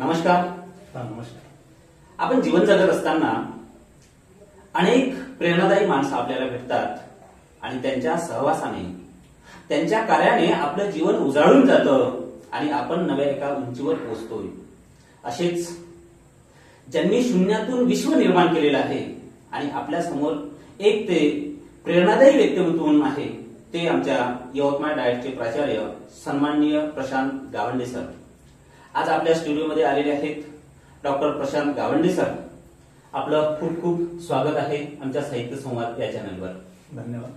नमस्कार. नमस्कार. आपण जीवन जगत असताना अनेक प्रेरणादायी माणसं आपल्याला भेटतात आणि त्यांच्या सहवासाने, त्यांच्या कार्याने आपलं जीवन उजाळून जातं आणि आपण नव्या एका उंचीवर पोहोचतोय. असेच ज्यांनी शून्यातून विश्व निर्माण केलेलं आहे आणि आपल्या समोर एक ते प्रेरणादायी व्यक्तिमत्व म्हणून आहे ते आमच्या यवतमाळ डाएटचे प्राचार्य सन्माननीय प्रशांत गावंडे सर. आज आपल्या स्टुडिओमध्ये आलेले आहेत डॉक्टर प्रशांत गावंडे सर. आपलं खूप खूप स्वागत आहे आमच्या साहित्य संवाद या चॅनलवर. धन्यवाद.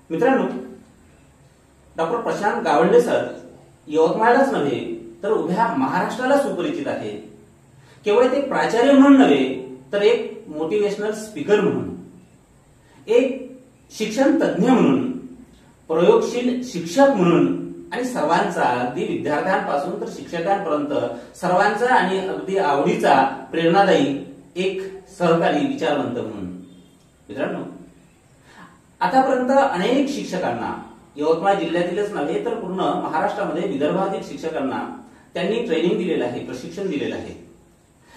मित्रांनो, डॉक्टर प्रशांत गावंडे सर यवतमाळलाच नव्हे तर उभ्या महाराष्ट्राला सुपरिचित आहे. केवळ ते प्राचार्य म्हणून नव्हे तर एक मोटिवेशनल स्पीकर म्हणून, एक शिक्षण तज्ञ म्हणून, प्रयोगशील शिक्षक म्हणून आणि सर्वांचा, अगदी विद्यार्थ्यांपासून तर शिक्षकांपर्यंत सर्वांचा आणि अगदी आवडीचा प्रेरणादायी एक सहकारी विचारवंत म्हणून. मित्रांनो, आतापर्यंत अनेक शिक्षकांना, यवतमाळ जिल्ह्यातीलच नव्हे तर पूर्ण महाराष्ट्रामध्ये विदर्भातील शिक्षकांना त्यांनी ट्रेनिंग दिलेलं आहे, प्रशिक्षण दिलेलं आहे.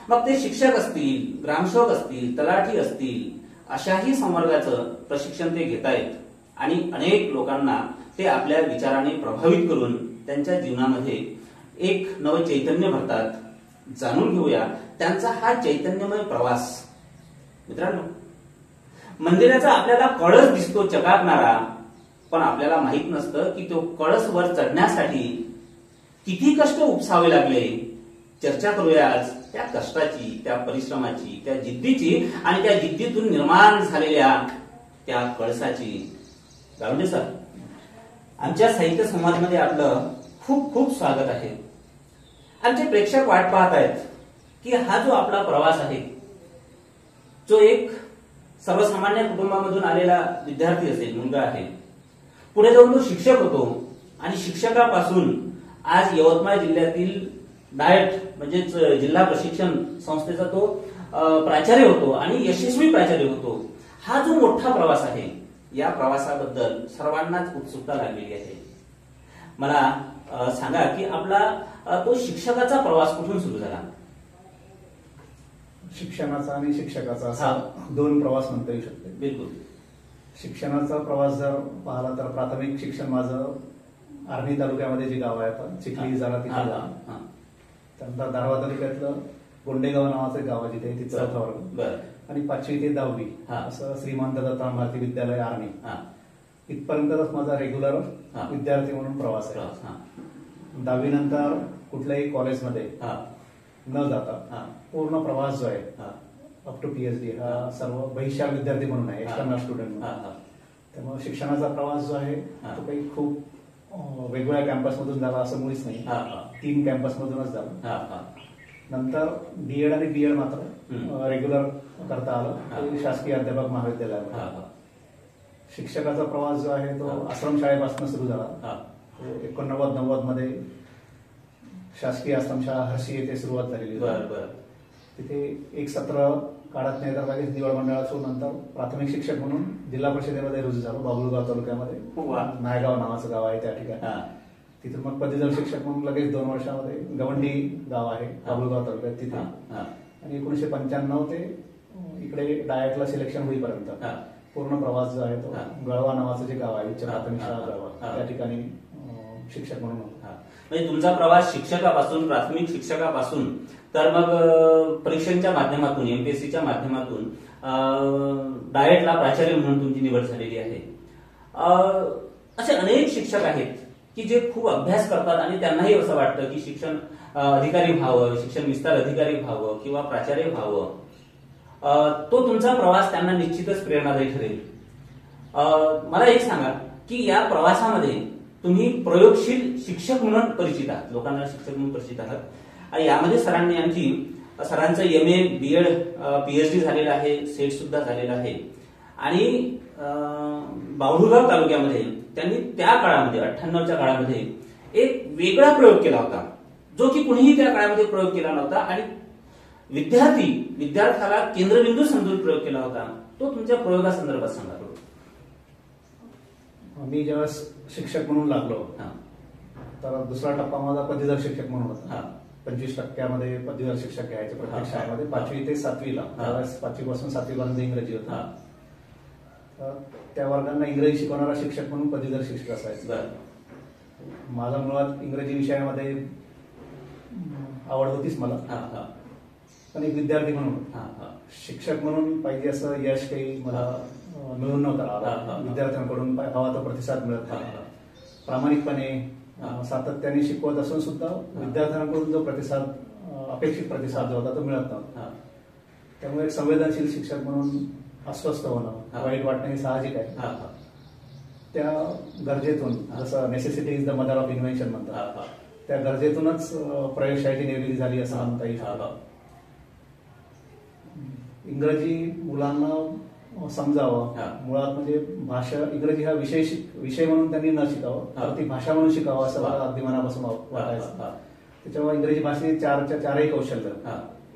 मग ते शिक्षक असतील, ग्रामसेवक असतील, तलाठी असतील, अशाही संवर्गाचं प्रशिक्षण ते घेत आहेत आणि अनेक लोकांना ते आपल्या विचाराने प्रभावित करून त्यांच्या जीवनामध्ये एक नवं चैतन्य भरतात. जाणून घेऊया त्यांचा हा चैतन्यमय प्रवास. मित्रांनो, मंदिराचा आपल्याला कळस दिसतो चकाकणारा, पण आपल्याला माहित नसतं की तो कळस वर चढण्यासाठी किती कष्ट उपसावे लागले. चर्चा करूया आज त्या कष्टाची, त्या परिश्रमाची, त्या जिद्दीची आणि त्या जिद्दीतून निर्माण झालेल्या त्या कळसाची. गावंडे सर, आमच्या साहित्य संवादमध्ये आपलं खूप खूप स्वागत आहे. आमचे प्रेक्षक वाट पाहत आहेत की हा जो आपला प्रवास आहे, जो एक सर्वसामान्य कुटुंबामधून आलेला विद्यार्थी असेल, मुलगा आहे, पुढे जाऊन तो शिक्षक होतो आणि शिक्षकापासून आज यवतमाळ जिल्ह्यातील डाएट म्हणजेच जिल्हा प्रशिक्षण संस्थेचा तो प्राचार्य होतो आणि यशस्वी प्राचार्य होतो. हा जो मोठा प्रवास आहे, या प्रवासाबद्दल सर्वांनाच उत्सुकता लागलेली आहे. मला सांगा की आपला तो शिक्षकाचा प्रवास कुठून सुरू झाला? शिक्षणाचा आणि शिक्षकाचा असा दोन प्रवास म्हणता येऊ शकते. बिलकुल. शिक्षणाचा प्रवास जर पाहिला तर प्राथमिक शिक्षण माझं आर्णी तालुक्यामध्ये जे गाव आहे आता चिखली झाला तिथे झालं. त्यानंतर दारवा तालुक्यातलं गोंडेगाव नावाचं गाव आहे जिथे चौथा वर्ग आणि 5वी ते 10वी असं श्रीमंत दत्ता भारती विद्यालय आर्णी इथपर्यंतच माझा रेग्युलर विद्यार्थी म्हणून प्रवास आहे. 10वी नंतर कुठल्याही कॉलेजमध्ये न जाता पूर्ण प्रवास जो आहे अप टू PhD हा सर्व बहिष्कार विद्यार्थी म्हणून आहे, एक्सटर्नल स्टुडंट म्हणून. त्यामुळे शिक्षणाचा प्रवास जो आहे तो काही खूप वेगवेगळ्या कॅम्पसमधून झाला असं मुळीच नाही. 3 कॅम्पसमधूनच झाला. नंतर BEd आणि BEd मात्र रेग्युलर करता आलं शासकीय अध्यापक महाविद्यालयामध्ये. शिक्षकाचा प्रवास जो आहे तो आश्रमशाळेपासून सुरू झाला. 89-90 मध्ये शासकीय आश्रमशाळा हर्षी येथे सुरुवात झालेली. तिथे एक सत्र काढत नाही तर लगेच निवड मंडळातून नंतर प्राथमिक शिक्षक म्हणून जिल्हा परिषदेमध्ये रुजू झालो. बाबुळगाव तालुक्यामध्ये नायगाव नावाचं गाव आहे त्या ठिकाणी. तिथून मग पदवीधर शिक्षक म्हणून लगेच 2 वर्षामध्ये गवंडी गाव आहे बाबुळगाव तालुक्यात तिथे. आणि 1995 ते इकडे डाएटला सिलेक्शन होईपर्यंत पूर्ण प्रवास जो आहे तो गळवा नावाचं जे गाव आहे उच्च प्राथमिक शाळा गळवा त्या ठिकाणी शिक्षक म्हणून होता. म्हणजे तुमचा प्रवास शिक्षकापासून, प्राथमिक शिक्षकापासून तर मग परीक्षांच्या माध्यमातून, MPSCच्या माध्यमातून डाएटला प्राचार्य म्हणून तुमची निवड झालेली आहे. असे अनेक शिक्षक आहेत की जे खूप अभ्यास करतात आणि त्यांनाही असं वाटतं की शिक्षण अधिकारी व्हावं, शिक्षण विस्तार अधिकारी व्हावं किंवा प्राचार्य व्हावं. तो तुमचा प्रवास त्यांना निश्चितच प्रेरणादायी ठरेल. मला एक सांगा की या प्रवासामध्ये तुम्ही प्रयोगशील शिक्षक म्हणून परिचित आहात, लोकांना शिक्षक म्हणून परिचित आहात. आणि यामध्ये सरांचं MA, BEd, PhD झालेलं आहे, सेट सुद्धा झालेलं आहे. आणि बावळगाव तालुक्यामध्ये त्यांनी त्या काळामध्ये 98च्या काळामध्ये एक वेगळा प्रयोग केला होता जो की कुणीही त्या काळामध्ये प्रयोग केला नव्हता आणि विद्यार्थ्याला केंद्रबिंदू समजून प्रयोग केला होता. तो तुमच्या प्रयोगासंदर्भात सांगा. मी जेव्हा शिक्षक म्हणून लागलो तर दुसरा टप्पा माझा पदवीधर शिक्षक म्हणून होता. 25% पदवीधर शिक्षक घ्यायचे प्रत्येक शाळेमध्ये 5वी ते 7वीला. त्यावेळेस 5वी पासून 7वी पर्यंत इंग्रजी होतं. त्या वर्गांना इंग्रजी शिकवणारा शिक्षक म्हणून पदवीधर शिक्षक असायचा. माझा मुळात इंग्रजी विषयामध्ये आवड होतीच मला, पण एक विद्यार्थी म्हणून शिक्षक म्हणून पाहिजे असं यश काही मला मिळून नव्हतं. विद्यार्थ्यांकडून हवा तो प्रतिसाद मिळत नाही. प्रामाणिकपणे सातत्याने शिकवत असून सुद्धा विद्यार्थ्यांकडून जो प्रतिसाद, अपेक्षित प्रतिसाद जो होता तो मिळत नव्हता. त्यामुळे एक संवेदनशील शिक्षक म्हणून अस्वस्थ होणं, वाईट वाटणं हे साहजिक आहे. त्या गरजेतून, जसं necessity is the mother of invention म्हणतात, त्या गरजेतूनच प्रयोगशाळेची निर्मिती झाली असं म्हणता येईल. इंग्रजी मुलांना समजावं, मुळात म्हणजे भाषा, इंग्रजी हा विषय म्हणून त्यांनी न शिकावं, तर ती भाषा म्हणून शिकावं असं मला अगदी मनापासून वाटायचं. त्याच्यामुळे इंग्रजी भाषेचे चारही कौशल्य,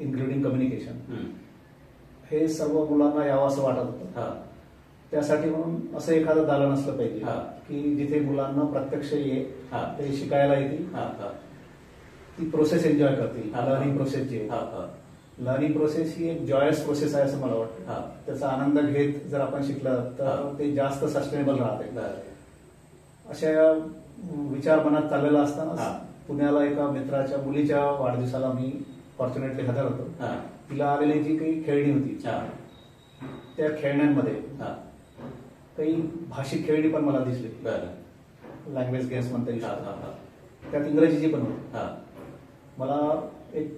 इन्क्लुडिंग कम्युनिकेशन, हे सर्व मुलांना यावं असं वाटत होतं. त्यासाठी म्हणून असं एखादं दालन असलं पाहिजे की जिथे मुलांना प्रत्यक्ष ते शिकायला येतील, ती प्रोसेस एन्जॉय करतील. लर्निंग प्रोसेस जी आहे, लर्निंग प्रोसेस ही एक जॉयस प्रोसेस आहे असं मला वाटतं. त्याचा आनंद घेत जर आपण शिकलं तर ते जास्त सस्टेनेबल राहते. अशा विचार मनात चाललेला असताना पुण्याला एका मित्राच्या मुलीच्या वाढदिवसाला मी फॉर्च्युनेटली हजर होतो. तिला आलेली जी काही खेळणी होती, त्या खेळण्यांमध्ये काही भाषिक खेळणी पण मला दिसली, लँग्वेज गेम्स म्हणता येईल. त्यात इंग्रजीची पण होती. मला एक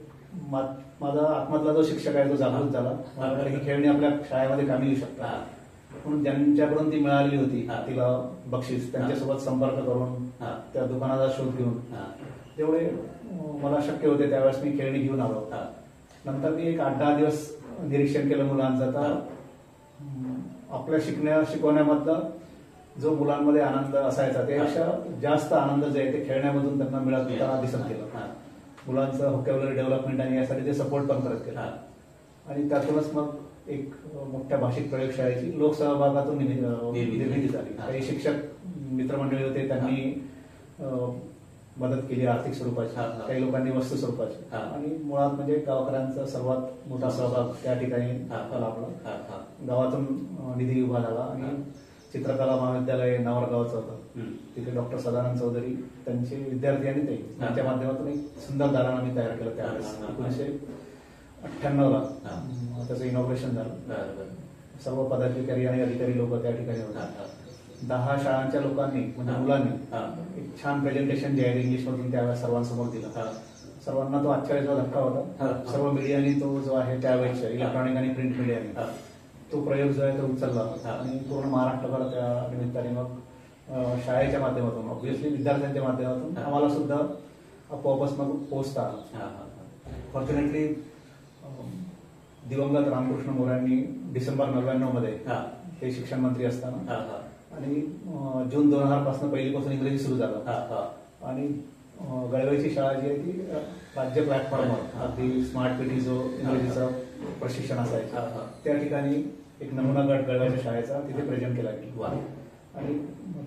माझा आत्मधला जो शिक्षक आहे तो जागृत झाला. मला ही खेळणी आपल्या शाळेमध्ये कामी येऊ शकतात म्हणून ज्यांच्याकडून ती मिळाली होती तिला बक्षीस, त्यांच्यासोबत संपर्क करून त्या दुकानाचा शोध घेऊन जेवढे मला शक्य होते त्यावेळेस मी खेळणी घेऊन आलो. नंतर मी एक 8-10 दिवस निरीक्षण केलं मुलांचं. तर आपल्या शिकवण्यामधला जो मुलांमध्ये आनंद असायचा त्यापेक्षा जास्त आनंद जे आहे ते खेळण्यामधून त्यांना मिळत दिसत गेलं. मुलांचं व्होकॅब्युलरी डेव्हलपमेंट आणि यासाठी ते सपोर्ट पण करत गेला. आणि त्यातूनच मग एक मोठ्या भाषिक प्रयोगशाळेची लोकसहभागातून निर्मिती झाली. काही शिक्षक मित्रमंडळी होते, त्यांनी मदत केली आर्थिक स्वरूपाची, काही लोकांनी वस्तू स्वरूपाची, आणि मुळात म्हणजे गावकऱ्यांचा सर्वात मोठा सहभाग त्या ठिकाणी लाभला. गावातून निधी उभा झाला आणि चित्रकला महाविद्यालय नावरगावचं होतं, तिथे डॉक्टर सदानंद चौधरी त्यांचे विद्यार्थी आणि त्यांच्या माध्यमातून एक सुंदर दालन आम्ही तयार केलं. त्यावेळेस 1998ला त्याचं इनॉग्रेशन झालं. सर्व पदाधिकारी आणि अधिकारी लोक त्या ठिकाणी होते. 10 शाळांच्या लोकांनी म्हणजे मुलांनी एक छान प्रेझेंटेशन जे आहे इंग्लिश मधून त्यावेळेस सर्वांसमोर दिलं. सर्वांना तो आश्चर्याचा धक्का होता. सर्व मीडियानी तो जो आहे त्यावेळेस इलेक्ट्रॉनिक आणि प्रिंट मीडियाने तो प्रयोग जो आहे तो उचलला आणि पूर्ण महाराष्ट्रभर त्या निमित्ताने मग शाळेच्या माध्यमातून, ऑब्व्हियसली विद्यार्थ्यांच्या माध्यमातून आम्हाला सुद्धा आपोआपच मग पोहोचता आला. फॉर्च्युनेटली दिवंगत रामकृष्ण मोऱ्यांनी डिसेंबर 99 मध्ये ते शिक्षण मंत्री असताना आणि जून 2000 पासून पहिलीपासून इंग्रजी सुरू झालं आणि गळवाईची शाळा जी आहे ती राज्य प्लॅटफॉर्मवर अगदी स्मार्ट पिटी जो इंग्रजीचा प्रशिक्षण असायचं त्या ठिकाणी एक नमुना गट गळवाईच्या शाळेचा तिथे प्रेझेंट केला गेला. आणि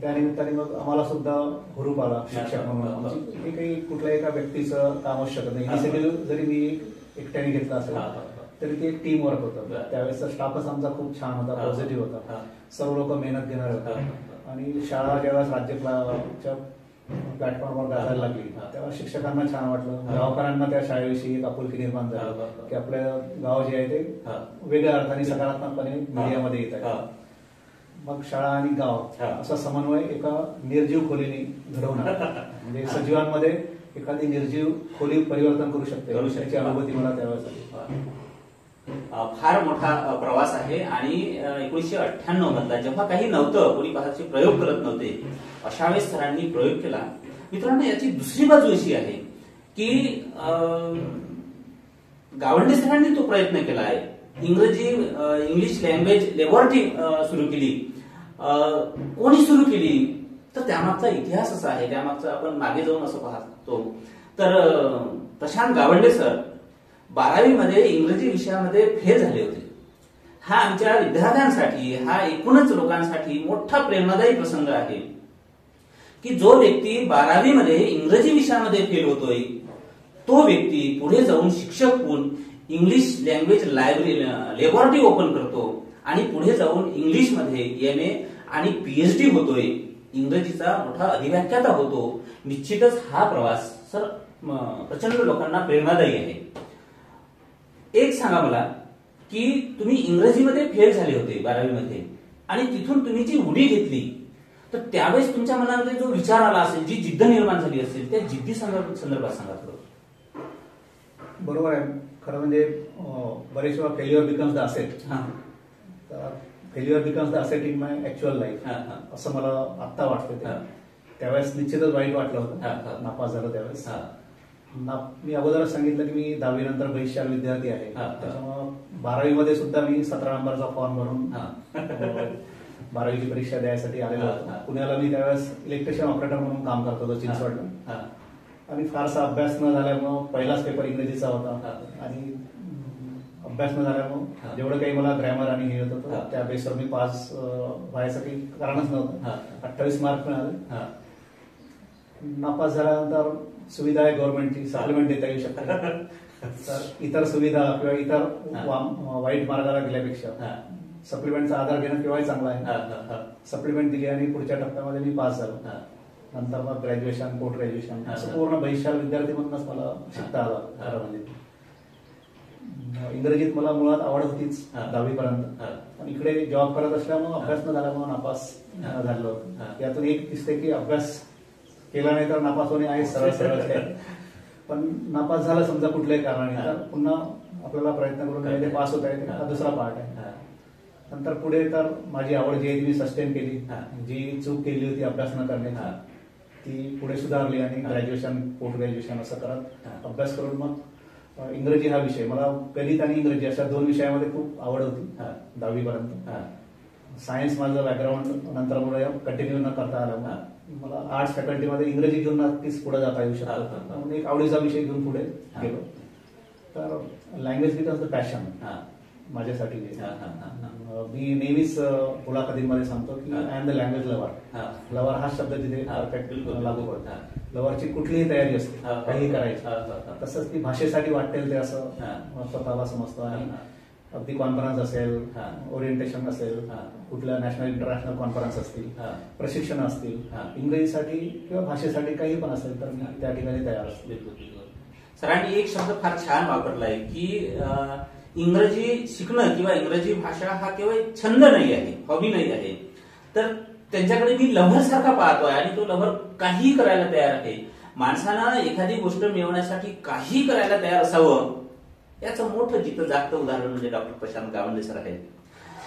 त्यानिमित्ताने मग आम्हाला सुद्धा हुरूप आला शिक्षक म्हणून. हे काही कुठल्याही एका व्यक्तीचं काम असू शकत नाही. इनिशिएटिव्ह जरी मी एकट्याने घेतला असेल तरी ते एक टीम वर्क होतं. त्यावेळेसचा स्टाफच आमचा खूप छान होता, पॉझिटिव्ह होता, सर्व लोक मेहनत घेणार होते. आणि शाळा ज्यावेळेस राज्याच्या प्लॅटफॉर्मवर गाजायला लागली तेव्हा शिक्षकांना छान वाटलं, गावकऱ्यांना त्या शाळेविषयी एक आपुलकी निर्माण झाली की आपलं गाव जे आहे ते वेगळ्या अर्थाने सकारात्मकपणे मीडियामध्ये येत आहे. मग शाळा आणि गाव असा समन्वय एका निर्जीव खोलीने घडवणार, म्हणजे सजीवांमध्ये एखादी निर्जीव खोली परिवर्तन करू शकते याची अनुभूती मला त्यावेळेस. फार मोठा प्रवास आहे. आणि 1998 मधला जेव्हा काही नव्हतं, कोणी भाषेचे प्रयोग करत नव्हते, अशा वेळेस सरांनी प्रयोग केला. मित्रांनो, याची दुसरी बाजू अशी आहे की गावंडे सरांनी तो प्रयत्न केला आहे. इंग्लिश लँग्वेज लॅबोरेटरी सुरू केली. कोणी सुरू केली तर त्यामागचा इतिहास असा आहे, त्यामागचा आपण मागे जाऊन असं पाहतो तर प्रशांत गावंडे सर 12वी मध्ये इंग्रजी विषयामध्ये फेल झाले होते. हा आमच्या विद्यार्थ्यांसाठी, हा एकूणच लोकांसाठी मोठा प्रेरणादायी प्रसंग आहे की जो व्यक्ती 12वी मध्ये इंग्रजी विषयामध्ये फेल होतोय तो व्यक्ती पुढे जाऊन शिक्षक होऊन इंग्लिश लँग्वेज लॅबोरेटरी ओपन करतो आणि पुढे जाऊन इंग्लिशमध्ये MA आणि PhD होतोय, इंग्रजीचा मोठा अधिव्याख्याता होतो. निश्चितच हा प्रवास सर प्रचंड लोकांना प्रेरणादायी आहे. एक सांगा मला की तुम्ही इंग्रजीमध्ये फेल झाले होते 12वी मध्ये आणि तिथून तुम्ही जी उडी घेतली, तर त्यावेळेस तुमच्या मनामध्ये जो विचार आला असेल, जी जिद्द निर्माण झाली असेल, त्या जिद्दी संदर्भात सांगा थोडं. बरोबर आहे. खरं म्हणजे बरेच वेळा failure becomes the asset. Failure becomes the asset in my actual life, असं मला आत्ता वाटतं. त्यावेळेस निश्चितच वाईट वाटलं होतं नापास झालं त्यावेळेस. मी अगोदरच सांगितलं की मी 10वी नंतर बहिष्कार विद्यार्थी आहे. त्याच्यामुळं 12वी मध्ये सुद्धा मी 17 नंबरचा फॉर्म भरून 12वीची परीक्षा द्यायसाठी आलेलो होतो. पुण्याला मी त्यावेळेस इलेक्ट्रिशियन ऑपरेटर म्हणून काम करत होतो चिंचवडला. आणि फारसा अभ्यास न झाल्यामुळं पहिलाच पेपर इंग्रजीचा होता आणि अभ्यास न झाल्यामुळं जेवढं काही मला ग्रॅमर आणि हे होतं त्या बेसवर मी पास व्हायचं काही कारणच नव्हतं. 28 मार्क मिळाले. नापास झाल्यानंतर सुविधा आहे गव्हर्नमेंटची, सप्लिमेंट देता येऊ शकते. तर इतर सुविधा किंवा इतर वाईट मार्गाला गेल्यापेक्षा सप्लिमेंटचा आधार घेणं केव्हाही चांगला आहे. सप्लिमेंट दिली आणि पुढच्या टप्प्यामध्ये मी पास झालो. नंतर मग ग्रॅज्युएशन, पोस्ट ग्रॅज्युएशन असं पूर्ण बहिष्कार विद्यार्थी म्हणूनच मला शिकता आलं. म्हणजे इंग्रजीत मला मुळात आवड होतीच 10वी पर्यंत. पण इकडे जॉब करत असल्यामुळे अभ्यास न झाल्यामुळे नापास झालो. यातून एक दिसते की अभ्यास केला नाही तर नापास होणे आहे सरळ सरळ. पण नापास झालं समजा कुठल्याही कारणाने तर पुन्हा आपल्याला प्रयत्न करून पास होता येते, हा दुसरा पार्ट आहे. नंतर पुढे तर माझी आवड जी आहे ती मी सस्टेन केली. जी चूक केली होती अभ्यास न करण्याची ती पुढे सुधारली आणि ग्रॅज्युएशन, पोस्ट ग्रॅज्युएशन असं करत अभ्यास करून मग इंग्रजी हा विषय मला, गणित आणि इंग्रजी अशा 2 विषयामध्ये खूप आवड होती 10वी पर्यंत. सायन्स माझं बॅकग्राऊंड नंतर पुढे कंटिन्यू न करता आलं. मला आर्ट्स फॅकल्टीमध्ये इंग्रजी घेऊन नक्कीच पुढे जाता येऊ शकतो. म्हणून एक आवडीचा विषय घेऊन पुढे गेलो. तर लँग्वेज बिकम्स द पॅशन माझ्यासाठी. मी नेहमीच मुलाखतींमध्ये सांगतो की I am the language lover. Lover हा शब्द तिथे परफेक्ट लागू पडतो. लवरची कुठलीही तयारी असते काही करायची, तसंच ती भाषेसाठी वाटेल ते असं स्वतःला समजतं. आणि अगदी कॉन्फरन्स असेल, ओरिएंटेशन असेल, कुठल्या नॅशनल इंटरनॅशनल कॉन्फरन्स असतील, प्रशिक्षण असतील, इंग्रजीसाठी किंवा भाषेसाठी काही पण असेल तर मी त्या ठिकाणी तयार असतो. सरांनी एक शब्द फार छान वापरलाय की इंग्रजी शिकणं किंवा इंग्रजी भाषा हा केवळ छंद नाही आहे, हॉबी नाही आहे, तर त्यांच्याकडे मी लव्हर सारखा पाहतोय आणि तो लव्हर काही करायला तयार आहे. माणसानं एखादी गोष्ट मिळवण्यासाठी काही करायला तयार असावं याचं मोठं जिथं जागतं उदाहरण म्हणजे डॉक्टर प्रशांत गावंडे सर आहेत.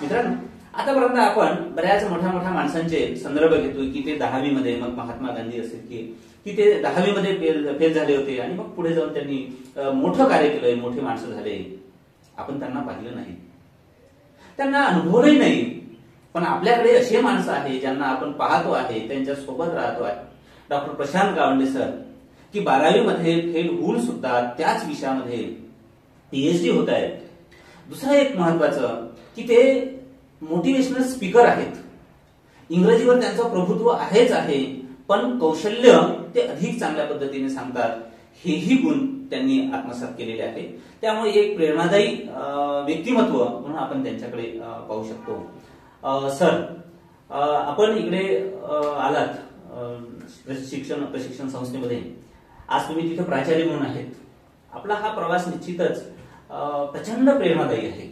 मित्रांनो, आतापर्यंत आपण बऱ्याच मोठ्या मोठ्या माणसांचे संदर्भ घेतोय की ते 10वी मध्ये, मग महात्मा गांधी असेल की ते 10वी मध्ये फेल झाले होते आणि मग पुढे जाऊन त्यांनी मोठं कार्य केलंय, मोठे माणसं झाले. आपण त्यांना पाहिलं नाही, त्यांना अनुभवही नाही, पण आपल्याकडे असे माणसं आहेत ज्यांना आपण पाहतो आहे, त्यांच्या सोबत राहतो आहे. डॉक्टर प्रशांत गावंडे सर की 12वी मध्ये फेल होऊन सुद्धा त्याच विषयामध्ये PhD होत आहेत. दुसरं एक महत्वाचं की ते मोटिवेशनल स्पीकर आहेत. इंग्रजीवर त्यांचं प्रभुत्व आहेच आहे, पण कौशल्य ते अधिक चांगल्या पद्धतीने सांगतात. हेही गुण त्यांनी आत्मसात केलेले आहे. त्यामुळे एक प्रेरणादायी व्यक्तिमत्व म्हणून आपण त्यांच्याकडे पाहू शकतो. सर, आपण इकडे आलात प्रशिक्षण संस्थेमध्ये. आज तुम्ही तिथे प्राचार्य म्हणून आहेत. आपला हा प्रवास निश्चितच प्रचंड प्रेरणादायी आहे.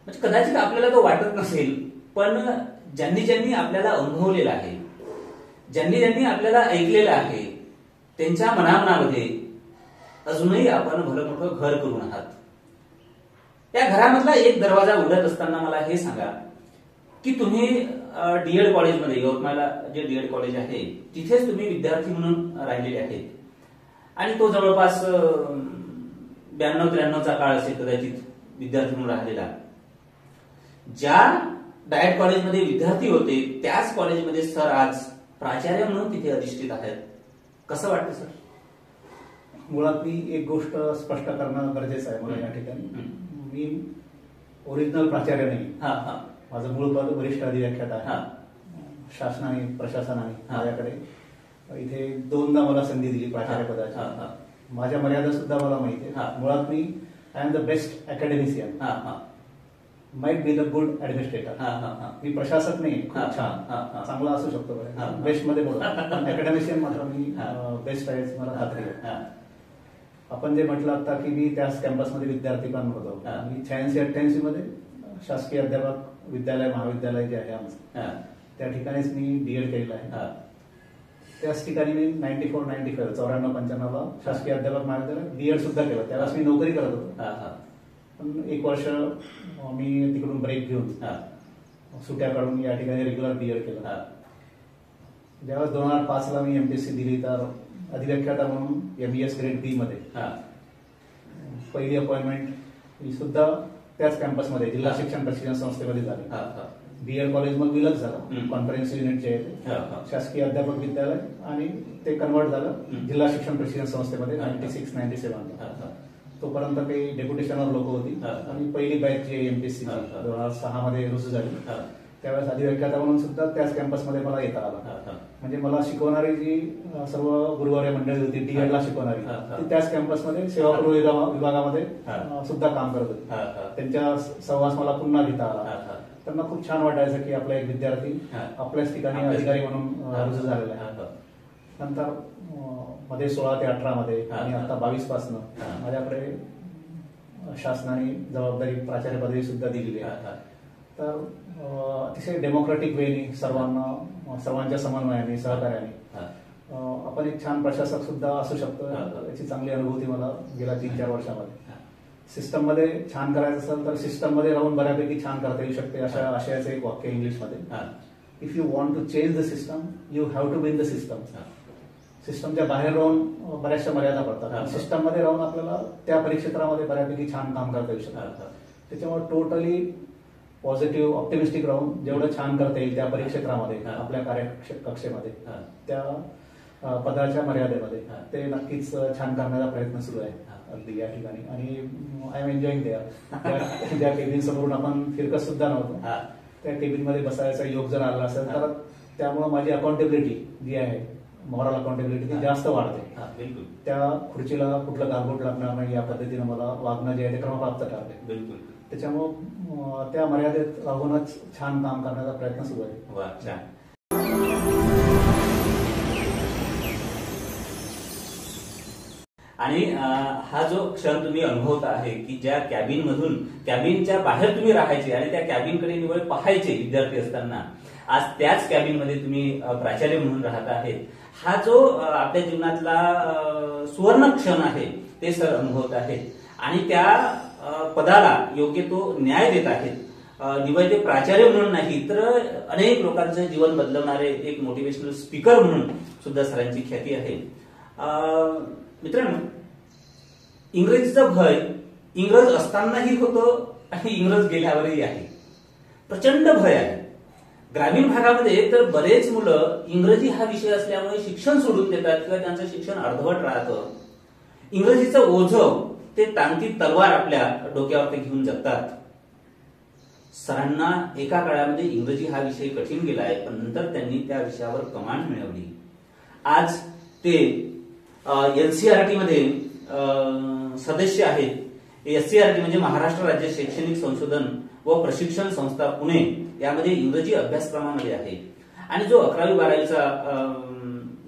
म्हणजे कदाचित आपल्याला तो वाटत नसेल, पण ज्यांनी आपल्याला अनुभवलेलं आहे, ज्यांनी आपल्याला ऐकलेलं आहे, त्यांच्या मनामनामध्ये अजूनही आपण भलं मोठं घर करून आहात. त्या घरामधला एक दरवाजा उघडत असताना मला हे सांगा की तुम्ही DED कॉलेजमध्ये, यवतमाळला जे DED कॉलेज आहे तिथेच तुम्ही विद्यार्थी म्हणून राहिलेले आहेत आणि तो जवळपास 92-93चा काळ असेल कदाचित विद्यार्थी म्हणून राहिलेला. ज्या DED कॉलेजमध्ये विद्यार्थी होते त्याच कॉलेजमध्ये सर आज प्राचार्य म्हणून तिथे अधिष्ठित आहेत. कसं वाटतं सर? मुळात मी एक गोष्ट स्पष्ट करणं गरजेचं आहे मला या ठिकाणी. मी ओरिजिनल प्राचार्य नाही. माझं मूळ पद वरिष्ठ अधिव्याख्याता आहे. शासनाने, प्रशासनाने माझ्याकडे इथे 2दा मला संधी दिली प्राचार्य पदाची. माझ्या मर्यादा सुद्धा मला माहिती हा. आहे. मुळात मी आय एम द बेस्ट अकॅडमिशियन, हा हा might be the good administrator. हा हा हा मी प्रशासक नाही, खूप हा, छान हा, हा. चांगला असू शकतो हा. बेस्ट मध्ये बोला, पण अकॅडमिशियन मात्र मी हा. बेस्ट आहे मला खात्री आहे. हा. आपण जे म्हटलं आता की मी त्याच कॅम्पसमध्ये विद्यार्थी पण होतो. हा. मी 86-88 मध्ये शासकीय अध्यापक विद्यालय महाविद्यालय जे आहे आमचं, हा. त्या ठिकाणीच मी डीएड केलेलं आहे. हा. त्याच ठिकाणी मी 94-95 94-95 ला शासकीय अध्यापक महाविद्यालय डीएड सुद्धा केलं. त्यावेळेस मी नोकरी करत होतो, हा. हा. पण एक वर्ष मी तिकडून ब्रेक घेऊन हा. सुट्या काढून या ठिकाणी रेग्युलर डीएड केलं. हा. ज्यावेळेस 2005 ला मी एमपीएससी दिली तर अधिव्याख्याता म्हणून एमईएस ग्रेड बी मध्ये हा. पहिली अपॉइंटमेंट ही सुद्धा त्याच कॅम्पसमध्ये जिल्हा शिक्षण प्रशिक्षण संस्थेमध्ये झाली. हा. हा. बीएड कॉलेज मग विलग झालं, हम्म. कॉन्फरन्स युनिटचे आहे ते. हा. हा. शासकीय अध्यापक विद्यालय आणि ते कन्वर्ट झालं हम्म. जिल्हा शिक्षण प्रशिक्षण संस्थेमध्ये हा. 96-97 हा. हा. तोपर्यंत काही डेप्युटेशनवर लोक होती हा. आणि पहिली बॅच जी एमपीएससी हा. हा. 2006 मध्ये रुजू झाली. हा. त्यावेळेस अधिव्याख्याता म्हणून सुद्धा त्याच कॅम्पसमध्ये मला येता आला. हा. हा. म्हणजे मला शिकवणारी जी सर्व गुरुवारी मंडळी होती डीएडला शिकवणारी, हा. हा. ती त्याच कॅम्पसमध्ये सेवापूर्व विभागामध्ये हा. सुद्धा काम करत होती. हा. हा. त्यांच्या सहवास मला पुन्हा घेता आला. हा. हा. त्यांना खूप छान वाटायचं की आपला एक विद्यार्थी हा. आपल्याच ठिकाणी आपल्याच अधिकारी म्हणून हा. रुजू झालेला हा. आहे. हा. नंतर मध्ये 16 ते 18 मध्ये हा. आणि आता 22 पासून हा. माझ्याकडे शासनाने जबाबदारी प्राचार्य पदवी सुद्धा दिलेली हा. आहे. हा. तर अतिशय डेमोक्रॅटिक वेनी सर्वांच्या समन्वयाने सहकार्याने हा. आपण एक छान प्रशासक सुद्धा असू शकतो. हा. याची चांगली अनुभूती मला गेल्या 3-4 वर्षामध्ये. हा. सिस्टम मध्ये छान करायचं असेल तर सिस्टम मध्ये राहून बऱ्यापैकी छान करता येऊ शकते. अशा आशयाचं एक वाक्य इंग्लिशमध्ये, हा. If you want to change the system you have to win the system. हा. सिस्टमच्या बाहेर राहून बऱ्याचशा मर्यादा हा. पडतात, सिस्टम मध्ये राहून आपल्याला त्या परिक्षेत्रामध्ये बऱ्यापैकी छान काम करता येऊ हा. शकतं. हा. त्याच्यामुळे टोटली पॉझिटिव्ह ऑप्टिमिस्टिक राहून जेवढं छान करता येईल त्या परिक्षेत्रामध्ये हा. आपल्या कार्यकक्षेमध्ये हा. त्या पदाच्या मर्यादेमध्ये हा. ते नक्कीच छान करण्याचा प्रयत्न सुरू आहे हा. अगदी या ठिकाणी. आणि आय एम एन्जॉईंग देअर. ज्या केबिन समोरून आपण फिरकत सुद्धा नव्हतो, हा. त्या केबिन मध्ये बसायचा योग जर आला असेल हा. तर त्यामुळे माझी अकाउंटेबिलिटी जी आहे, मॉरल अकाउंटेबिलिटी ती हा. जास्त वाढते. हा. बिलकुल त्या खुर्चीला कुठलं गालबोट लागणार नाही या पद्धतीनं मला वागणं जे आहे ते क्रमप्राप्त ठरते. बिलकुल. त्याच्यामुळं त्या मर्यादेत राहूनच छान काम करण्याचा प्रयत्न सुरू आहे. वा, छान. आणि हा जो क्षण तुम्ही अनुभवता आहे की ज्या कॅबिन मधून कॅबिनच्या बाहेर तुम्ही राहायचे आणि त्या कॅबिनकडे निवळ पाहायचे विद्यार्थी असताना, आज त्याच कॅबिन मध्ये तुम्ही प्राचार्य म्हणून राहत आहेत, हा जो आपल्या जीवनातला सुवर्ण क्षण आहे ते सर अनुभवत आहेत आणि त्या पदाला योग्य तो न्याय देत आहेत. निवळ ते प्राचार्य म्हणून नाही तर अनेक लोकांचं जीवन बदलवणारे एक मोटिवेशनल स्पीकर म्हणून सुद्धा सरांची ख्याती आहे. मित्रांनो, इंग्रजीचं भय इंग्रज असतानाही होतं आणि इंग्रज गेल्यावरही आहे. प्रचंड भय आहे. ग्रामीण भागामध्ये तर बरेच मुलं इंग्रजी हा विषय असल्यामुळे शिक्षण सोडून देतात किंवा त्यांचं शिक्षण अर्धवट राहतं. इंग्रजीचं ओझं ते टांगती तलवार आपल्या डोक्यावरती घेऊन जगतात. सरांना एका काळामध्ये इंग्रजी हा विषय कठीण गेला आहे, पण नंतर त्यांनी त्या विषयावर कमांड मिळवली. आज ते एनसीईआरटी मध्ये सदस्य आहेत. एससीईआरटी म्हणजे महाराष्ट्र राज्य शैक्षणिक संशोधन व प्रशिक्षण संस्था पुणे, यामध्ये इंग्रजी अभ्यासक्रमामध्ये आहे. आणि जो 11वी-12वीचा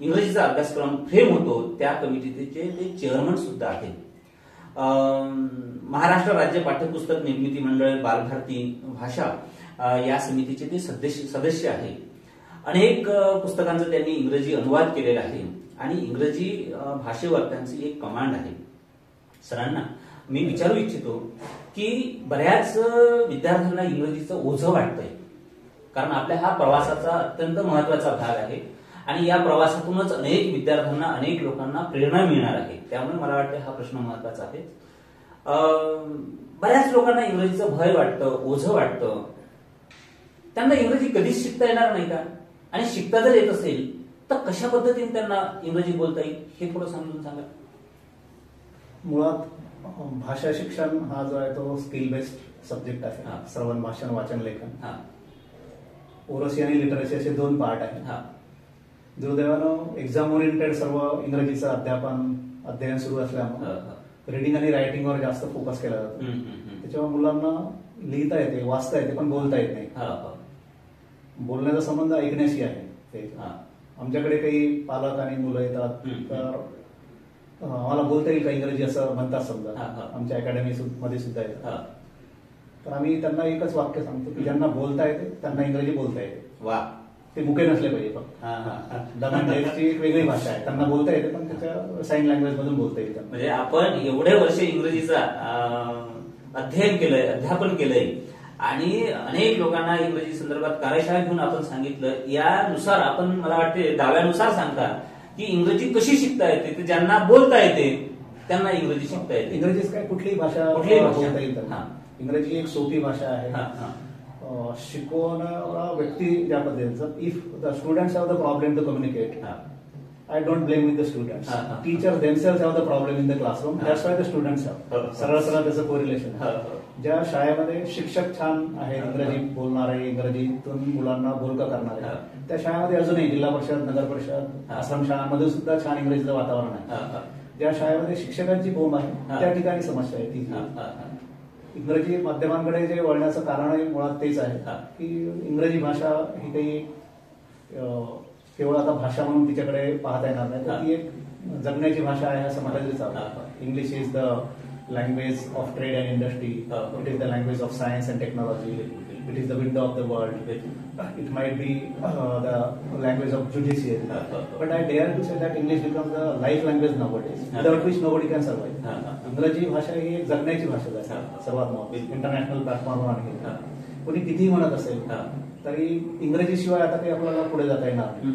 इंग्रजीचा अभ्यासक्रम फ्रेम होतो त्या कमिटीचे ते चेअरमन सुद्धा आहेत. महाराष्ट्र राज्य पाठ्यपुस्तक निर्मिती मंडळ, बालभारती भाषा या समितीचे ते सदस्य आहे. अनेक पुस्तकांचा त्यांनी इंग्रजी अनुवाद केलेला आहे आणि इंग्रजी भाषेवर त्यांची एक कमांड आहे. सरांना मी विचारू इच्छितो की बऱ्याच विद्यार्थ्यांना इंग्रजीचं ओझं वाटतंय, कारण आपल्या हा प्रवासाचा अत्यंत महत्वाचा भाग आहे आणि या प्रवासातूनच अनेक विद्यार्थ्यांना, अनेक लोकांना प्रेरणा मिळणार आहे. त्यामुळे मला वाटतं हा प्रश्न महत्वाचा आहे. बऱ्याच लोकांना इंग्रजीचं भय वाटतं, ओझं वाटतं. त्यांना इंग्रजी कधीच शिकता येणार नाही का? आणि शिकता जर येत असेल तर कशा पद्धतीने त्यांना इंग्रजी बोलता येईल हे थोडं समजून सांगा. मुळात भाषा शिक्षण हा जो आहे तो स्किल बेस्ड सब्जेक्ट आहे. श्रवण, भाषण, वाचन, लेखन, ओरसी आणि लिटरसी असे 2 पार्ट आहेत. दुर्दैवानं एक्झाम ओरिएंटेड सर्व इंग्रजीचं अध्यापन अध्ययन सुरू असल्यामुळे रिडिंग आणि रायटिंगवर जास्त फोकस केला जातो. त्याच्यामुळे मुलांना लिहिता येते, वाचता येते, पण बोलता येत नाही. बोलण्याचा संबंध ऐकण्याशी आहे. आमच्याकडे काही पालक आणि मुलं येतात, तर आम्हाला बोलता येईल का इंग्रजी असं म्हणतात समजा, आमच्या अकॅडमी मध्ये सुद्धा येतात. तर आम्ही त्यांना एकच वाक्य सांगतो की ज्यांना बोलता येते त्यांना इंग्रजी बोलता येते. वा, ते मुके नसले पाहिजे. फक्त दमनची एक वेगळी भाषा आहे, त्यांना बोलता येते, पण त्याच्या साईन लँग्वेज मधून बोलता येते. म्हणजे आपण एवढे वर्ष इंग्रजीचा अध्ययन केलंय, अध्यापन केलंय आणि अनेक लोकांना इंग्रजी संदर्भात कार्यशाळा घेऊन आपण सांगितलं. यानुसार आपण, मला वाटते दाव्यानुसार सांगता की इंग्रजी कशी शिकता येते, ते ज्यांना बोलता येते त्यांना इंग्रजी शिकता येते. इंग्रजीच काय, कुठलीही भाषा बोलता येईल. इंग्रजी एक सोपी भाषा आहे. शिकवणारा व्यक्ती ज्या पद्धतीचं, if the students have the problem to communicate, I don't blame with the students. Teachers themselves have the problem in the classroom. That's why the students have. सरळ त्याचं कोरिलेशन. ज्या शाळेमध्ये शिक्षक छान आहेत, इंग्रजी बोलणारे, इंग्रजीतून मुलांना बोलका करणारे, त्या शाळेमध्ये अजूनही जिल्हा परिषद, नगर परिषद, आश्रम शाळांमध्ये सुद्धा छान इंग्रजीचं वातावरण आहे. ज्या शाळेमध्ये शिक्षकांची बोंब आहे त्या ठिकाणी समस्या आहे. ती इंग्रजी माध्यमांकडे जे वळण्याचं कारण मुळात तेच आहे की इंग्रजी भाषा ही काही केवळ आता भाषा म्हणून तिच्याकडे पाहता येणार नाही, तर ती एक जगण्याची भाषा आहे असं म्हटलं तरी चालतं. English is the language of trade and industry, it is the language of science and technology, it is the window of the world, it might be the language of judiciary, but I dare to say that English becomes the life language nowadays, without which nobody can survive. इंग्रजी भाषा ही एक जगण्याची भाषा आहे सर्वात महत्त्वाची. International प्लॅटफॉर्मवर आणखी कोणी कितीही म्हणत असेल तरी इंग्रजी शिवाय आता काही आपल्याला पुढे जाता येणार नाही.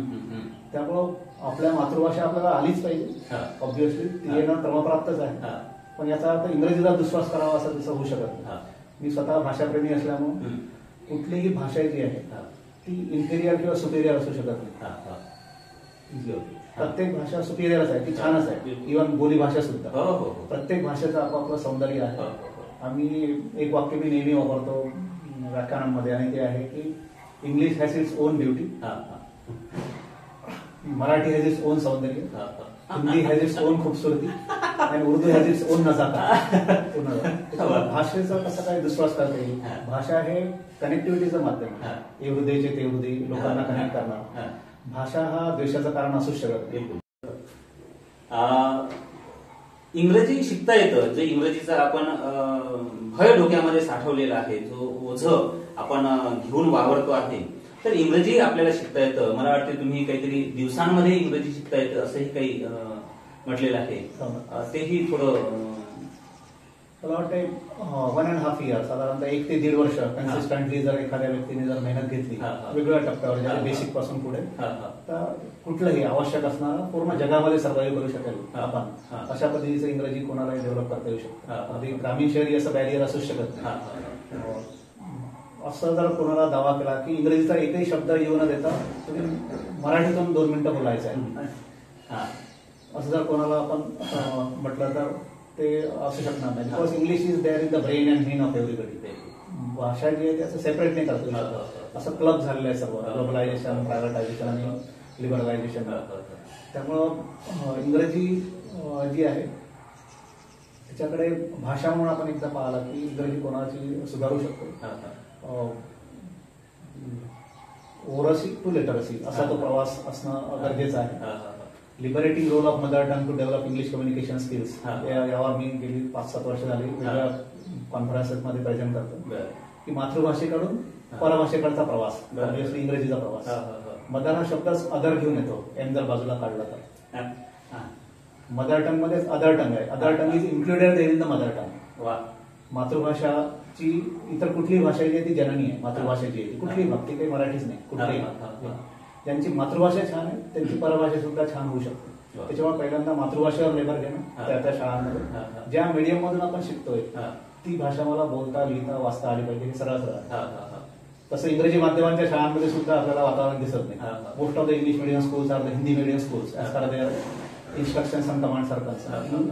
त्यामुळं आपल्या मातृभाषा आपल्याला आलीच पाहिजे. ऑब्व्हियसली ती येणं क्रमप्राप्तच आहे, पण याचा अर्थ इंग्रजीचा दुस्वास करावा असं तसं होऊ शकत नाही. मी स्वतः भाषाप्रेमी असल्यामुळे कुठलीही भाषा जी आहे ती इन्फेरियर किंवा सुपेरियर असू शकत नाही. प्रत्येक भाषा सुपेरियरच आहे, ती छानच आहे. इव्हन बोली भाषा सुद्धा, प्रत्येक भाषेचं आपापलं सौंदर्य आहे. आम्ही एक वाक्य मी नेहमी वापरतो व्याख्यानांमध्ये, आणि ते आहे की English has its own beauty, Marathi has its own सौंदर्य, हिंदी हॅज इट्स ओन खूबसूरती, आणि उर्दू हॅज इट्स ओन नजाकत. भाषेचा कसा काय दुस्वास करता येईल. भाषा हे कनेक्टिव्हिटीचं माध्यम आहे. हे हृदयचे ते हृदय लोकांना कनेक्ट करणार. भाषा हा द्वेषाचं कारण असूच शकत नाही. इंग्रजी शिकता येतं, जे इंग्रजीचा आपण भय डोक्यामध्ये साठवलेला आहे, जो ओझ आपण घेऊन वावरतो आहे, तर इंग्रजी आपल्याला शिकता येतं. मला वाटते तुम्ही काहीतरी दिवसांमध्ये इंग्रजी शिकता येतं असंही काही म्हटलेलं आहे, तेही थोडं. मला वाटतं 1.5 years, साधारणतः 1 ते 1.5 वर्ष कन्सिस्टंटली जर एखाद्या व्यक्तीने जर मेहनत घेतली वेगवेगळ्या टप्प्यावर, बेसिक पासून पुढे, तर कुठलंही आवश्यक असणारं पूर्ण जगामध्ये सर्वाईव्ह करू शकेल आपण. अशा पद्धतीचं इंग्रजी कोणालाही डेव्हलप करता येऊ शकतं. अगदी ग्रामीण शहरी असं बॅरियर असूच शकत नाही. असं जर कोणाला दावा केला की इंग्रजीचा एकही शब्द येऊ न देता तुम्ही मराठीतून 2 मिनिटं बोलायचं आहे, असं जर कोणाला आपण म्हटलं तर ते असू शकणार नाही. Because English is there in the brain and main of everybody. भाषा जी आहे त्याचं सेपरेट नाही करतो. असं क्लब झालेलं आहे सर्व, ग्लोबलायझेशन, प्रायव्हेटायझेशन आणि लिबरलायझेशन. त्यामुळं इंग्रजी जी आहे त्याच्याकडे भाषा म्हणून आपण एकदा पाहिला की इंग्रजी कोणाची सुधारू शकतो. ओरसी टू लिटरसी असा तो प्रवास असणं गरजेचं आहे. Liberating role of mother tongue to develop English communication skills, यावर मी गेली 5-7 वर्ष झाली वेगळ्या कॉन्फरन्सेसमध्ये प्रेझेंट करतो की मातृभाषेकडून परभाषेकडचा प्रवास, ऑब्व्हियसली इंग्रजीचा प्रवास. मदर हा शब्दच अदर घेऊन येतो, एम जर बाजूला काढला तर. मदर टंग मध्येच अदर टंग आहे. Other tongue is included in the mother tongue. मातृभाषाची इतर कुठलीही भाषा जी आहे ती जननी आहे. मातृभाषेची कुठलीही भक्ती काही मराठीच नाही. कुठलीही ज्यांची मातृभाषा छान आहे त्यांची परभाषा सुद्धा छान होऊ शकते. त्याच्यामुळे पहिल्यांदा मातृभाषेवर लेबर घेणं त्या शाळांमध्ये, ज्या मीडियम मधून आपण शिकतोय ती भाषा मला बोलता, लिहिता, वाचता आली पाहिजे. हे सरळ सरळ. तसं इंग्रजी माध्यमांच्या शाळांमध्ये सुद्धा आपल्याला वातावरण दिसत नाही. Most of the English medium schools are the Hindi medium schools as per their instructions and command circles.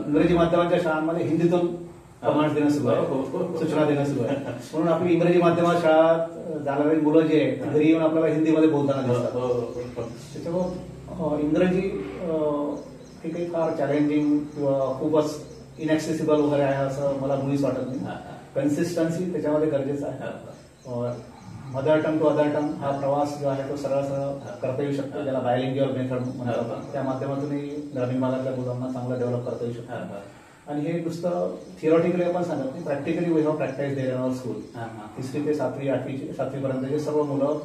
इंग्रजी माध्यमांच्या शाळांमध्ये हिंदीतून कमांड देणं सुरू आहे, सूचना देणं सुरू आहे. म्हणून आपली इंग्रजी माध्यमात शाळा जाणारी मुलं जी आहेत घरी येऊन आपल्याला हिंदीमध्ये बोलताना दिसतात. त्याच्यामुळे इंग्रजी ते काही फार चॅलेंजिंग किंवा खूपच इनॅक्सेसिबल वगैरे आहे असं मला मुळीच वाटत नाही. कन्सिस्टन्सी त्याच्यामध्ये गरजेचं आहे. मदर टंग टू अदर टंग हा प्रवास जो आहे तो सरळ सरळ करता येऊ शकतो, ज्याला बायलिंग्युअल मेथड म्हणतात. त्या माध्यमातूनही ग्रामीण भागातल्या मुलांना चांगलं डेव्हलप करता येऊ शकतो. आणि हे नुसतं थिअरॉटिकली आपण सांगत नाही, practically we have practice there in our school. 3री ते 7वी पर्यंतचे सर्व मुलं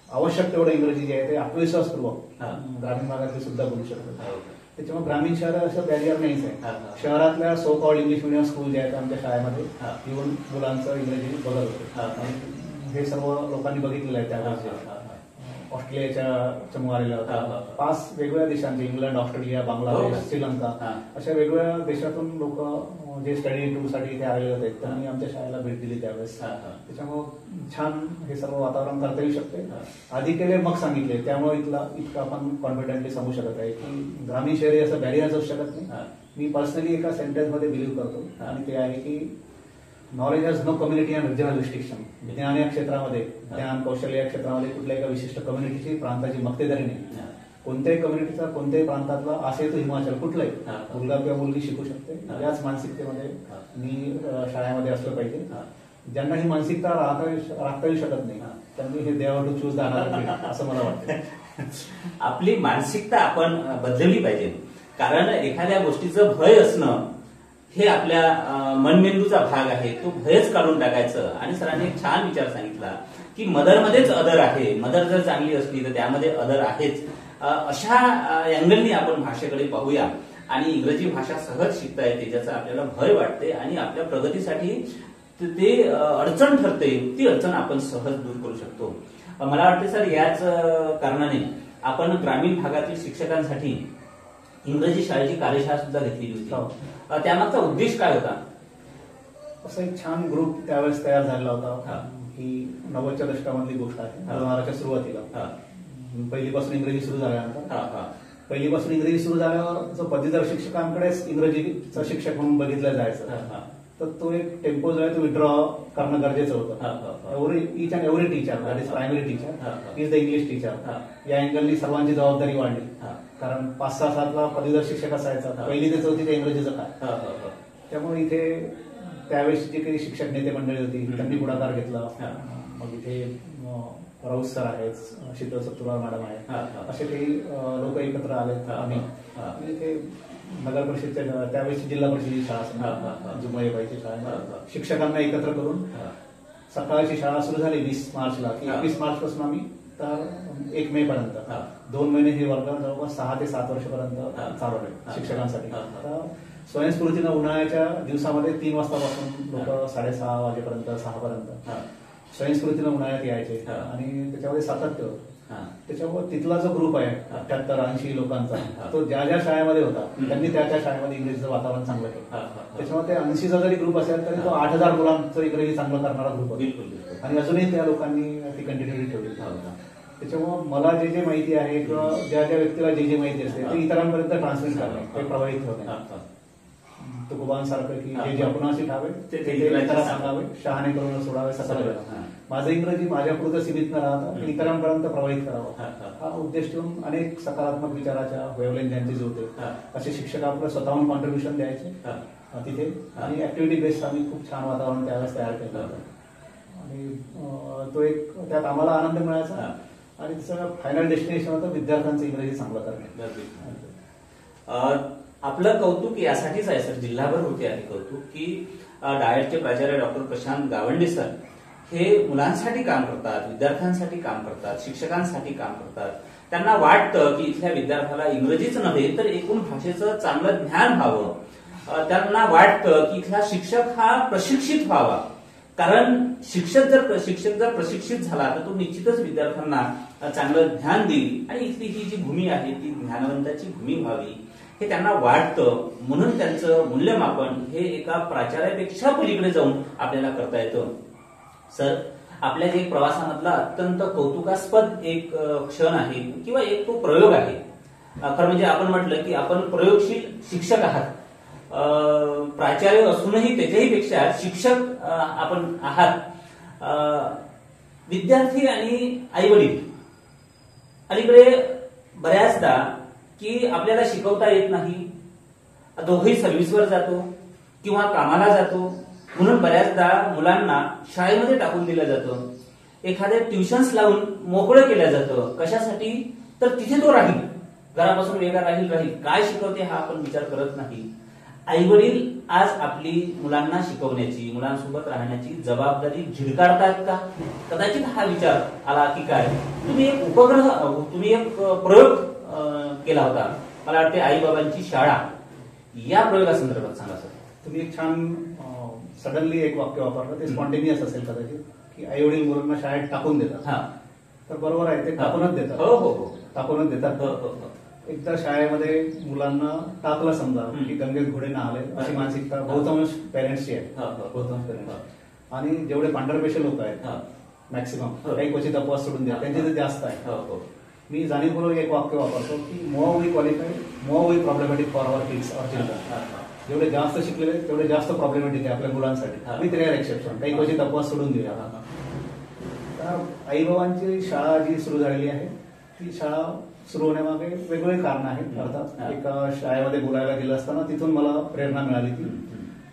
आवश्यक तेवढं इंग्रजी जे आहे ते आत्मविश्वासपूर्वक ग्रामीण भागातले सुद्धा बोलू शकतात. त्याच्यामुळे ग्रामीण शहर असं बॅरियर नाहीच आहे. शहरातल्या so called English medium school जे आहेत आमच्या शाळेमध्ये येऊन मुलांचं इंग्रजी बघत होते. हे सर्व लोकांनी बघितलेलं आहे. त्या ऑस्ट्रेलियाच्या चमू आलेल्या होत्या. 5 वेगवेगळ्या देशांचे, इंग्लंड, ऑस्ट्रेलिया, बांगलादेश, श्रीलंका अशा वेगवेगळ्या देशातून लोक जे स्टडी टूरसाठी इथे आलेले होते त्यांनी आमच्या शाळेला भेट दिली त्यावेळेस. त्याच्यामुळे छान हे सर्व वातावरण करता येऊ शकते. आधी केले मग सांगितले, त्यामुळे इतकं आपण कॉन्फिडेंटली सांगू शकत आहे की ग्रामीण शहरी असं बॅरियर असू शकत नाही. मी पर्सनली एका सेंटेन्समध्ये बिलीव्ह करतो आणि ते आहे की knowledge has no community and regional restriction. ज्ञान या क्षेत्रामध्ये, ज्ञान कौशल्य या क्षेत्रामध्ये कुठल्या एका विशिष्ट कम्युनिटीची, प्रांताची मक्तेदारी नाही. कोणत्याही कम्युनिटीचा, कोणत्याही प्रांतातला असे तो हिमाचल कुठलाही मुलगा किंवा मुलगी शिकू शकते. याच मानसिकतेमध्ये मी शाळेमध्ये असलं पाहिजे. ज्यांना ही मानसिकता राखता येऊ शकत नाही त्यांनी हे they have to choose the another असं मला वाटतं. आपली मानसिकता आपण बदलली पाहिजे. कारण एखाद्या गोष्टीचं भय असणं हे आपल्या मनमेंदूचा भाग आहे. तो भयच काढून टाकायचं. आणि सरांनी एक छान विचार सांगितला की मदरमध्येच अदर आहे. मदर जर चांगली असली तर त्यामध्ये अदर आहेच. अशा अँगलनी आपण भाषेकडे पाहूया आणि इंग्रजी भाषा सहज शिकता येते, ज्याचा आपल्याला भय वाटते आणि आपल्या प्रगतीसाठी ते अडचण ठरते, ती अडचण आपण सहज दूर करू शकतो. मला वाटते सर याच कारणाने आपण ग्रामीण भागातील शिक्षकांसाठी इंग्रजी शाळेची कार्यशाळा सुद्धा घेतलेली होती. त्यामागचा उद्देश काय होता? असं एक छान ग्रुप त्यावेळेस तयार झालेला होता. ही 90च्या दशकामधली गोष्ट आहे. 2000च्या सुरुवातीला पहिलीपासून इंग्रजी सुरू झाल्यानंतर, पहिलीपासून इंग्रजी सुरू झाल्यावर जो पदवीधर शिक्षकांकडेच इंग्रजीचा शिक्षक म्हणून बघितलं जायचं, तर तो एक टेम्पो जो आहे तो विड्रॉ करणं गरजेचं होतं. Each and every teacher, that is primary teacher, is the English teacher. या अँगलनी सर्वांची जबाबदारी वाढली. कारण 5-6-7ला पदवीधर शिक्षक असायचा, 1ली ते 4थी ते इंग्रजीचं काय. त्यामुळे इथे त्यावेळेस जे काही शिक्षक नेते मंडळी होती त्यांनी पुढाकार घेतला. मग इथे राऊत सर आहेत, शीतल सत्तुरार मॅडम आहेत, असे काही लोक एकत्र आले. आम्ही इथे नगर परिषदच्या त्यावेळेस जिल्हा परिषदेची शाळा, जुमाईबाईची शाळा, शिक्षकांना एकत्र करून सकाळची शाळा सुरू झाली 20 मार्चला की 21 मार्च पासून आम्ही तर 1 मे पर्यंत 2 महिने हे वर्ग जवळपास 6 ते 7 वर्षापर्यंत चालवले शिक्षकांसाठी. आता स्वयंस्फूर्तीनं उन्हाळ्याच्या दिवसामध्ये 3 वाजतापासून लोक 6:30 वाजेपर्यंत 6 पर्यंत स्वयंस्फूर्तीनं उन्हाळ्यात यायचे आणि त्याच्यामध्ये सातत्य होतं. त्याच्यामुळे तिथला जो ग्रुप आहे 78-80 लोकांचा, तो ज्या ज्या शाळेमध्ये होता त्यांनी त्या त्या शाळेमध्ये इंग्रजीचं वातावरण चांगलं केलं. त्याच्यामुळे ते 80चा जरी ग्रुप असेल तरी तो 8000 मुलांचं इंग्रजी चांगलं करणारा ग्रुप होता आणि अजूनही त्या लोकांनी ती कंटिन्युटी ठेवली. त्याच्यामुळे मला जे जे माहिती आहे किंवा ज्या ज्या व्यक्तीला जे जे माहिती असते ते इतरांपर्यंत ट्रान्समिट करणे, ते प्रभावित ठेवणे. तुकोबांसारखं की जे जे आपणाशी ठावे ते इतरांना सांगावे, शहाणे करून सोडावे सकाळी. माझं इंग्रजी माझ्यापुरतं सीमित न राहता इतरांपर्यंत प्रभावित करावं हा उद्देश ठेवून अनेक सकारात्मक विचाराच्या वेवलेंथ ज्यांचे जुळते असे शिक्षक आपलं स्वतःहून कॉन्ट्रीब्युशन द्यायचे तिथे. आणि ऍक्टिव्हिटी बेस्ड आम्ही खूप छान वातावरण त्यावेळेस तयार केलं होतं आणि तो एक त्यात आम्हाला आनंद मिळायचा. आणि त्याचं फायनल डेस्टिनेशन होतं विद्यार्थ्यांचं इंग्रजी चांगलं करणे. आपलं कौतुक यासाठीच आहे सर, जिल्हाभर होते आहे कौतुक की डायटचे प्राचार्य डॉक्टर प्रशांत गावंडे सर हे मुलांसाठी काम करतात, विद्यार्थ्यांसाठी काम करतात, शिक्षकांसाठी काम करतात. त्यांना वाटतं की इथल्या विद्यार्थ्याला इंग्रजीच नव्हे तर एकूण भाषेचं चांगलं ज्ञान व्हावं. त्यांना वाटतं की इथला शिक्षक हा प्रशिक्षित व्हावा. कारण शिक्षक जर प्रशिक्षित झाला तर तो निश्चितच विद्यार्थ्यांना चांगलं ज्ञान देईल आणि इथली ही जी भूमी आहे ती ज्ञानवंताची भूमी व्हावी हे त्यांना वाटतं. म्हणून त्यांचं मूल्यमापन हे एका प्राचार्यापेक्षा पलीकडे जाऊन आपल्याला करता येतं. सर, आपल्या जे प्रवासामधला अत्यंत कौतुकास्पद एक क्षण आहे किंवा एक तो प्रयोग आहे. खरं म्हणजे आपण म्हटलं की आपण प्रयोगशील शिक्षक आहात. प्राचार्य असूनही त्याच्याही पेक्षा शिक्षक आपण आहात. विद्यार्थी आणि आई वडील अलीकडे बऱ्याचदा की आपल्याला शिकवता येत नाही, दोघंही सर्व्हिसवर जातो किंवा कामाला जातो, म्हणून बऱ्याचदा मुलांना शाळेमध्ये टाकून दिलं जातं, एखाद्या ट्युशन्स लावून मोकळं केलं जातं. कशासाठी? तर तिथे तो राहील, घरापासून वेगळा राहील. काय शिकवते हा आपण विचार करत नाही. आईवडील आज आपली मुलांना शिकवण्याची, मुलांसोबत राहण्याची जबाबदारी झिडकारतात का? कदाचित हा विचार आला की काय तुम्ही एक प्रयोग केला होता, मला वाटते आईबाबांची शाळा, या प्रयोगासंदर्भात सांगा सर. तुम्ही एक छान सडनली एक वाक्य वापरलं, ते स्पॉन्टेनियस असेल कदाचित, की आई वडील मुलांना शाळेत टाकून देतात. तर बरोबर आहे, ते टाकूनच देतात. हो, टाकूनच देतात. एकदा शाळेमध्ये मुलांना टाकलं समजा की गंगेत घोडे ना आले, अशी मानसिकता बहुतांश पॅरेंट्सची आहे. बहुतांश पॅरेंट्स आणि जेवढे पांढरपेशे लोक आहेत मॅक्सिमम, काही क्वचित अपवाद सोडून द्या, त्यांचे ते जास्त आहे. मी जाणीवपूर्वक एक वाक्य वापरतो की more we qualified, more we problematic for our kids or children. जेवढे जास्त शिकलेले तेवढे जास्त प्रॉब्लेमॅटिक आहे आपल्या मुलांसाठी. विथ रेअर एक्सेप्शन, काही क्वचित अपवाद सोडून देऊया. तर आईबाबांची शाळा जी सुरू झालेली आहे, ती शाळा सुरू होण्यामागे वेगवेगळे कारण आहेत. अर्थात एका शाळेमध्ये बोलायला गेलं असताना तिथून मला प्रेरणा मिळाली,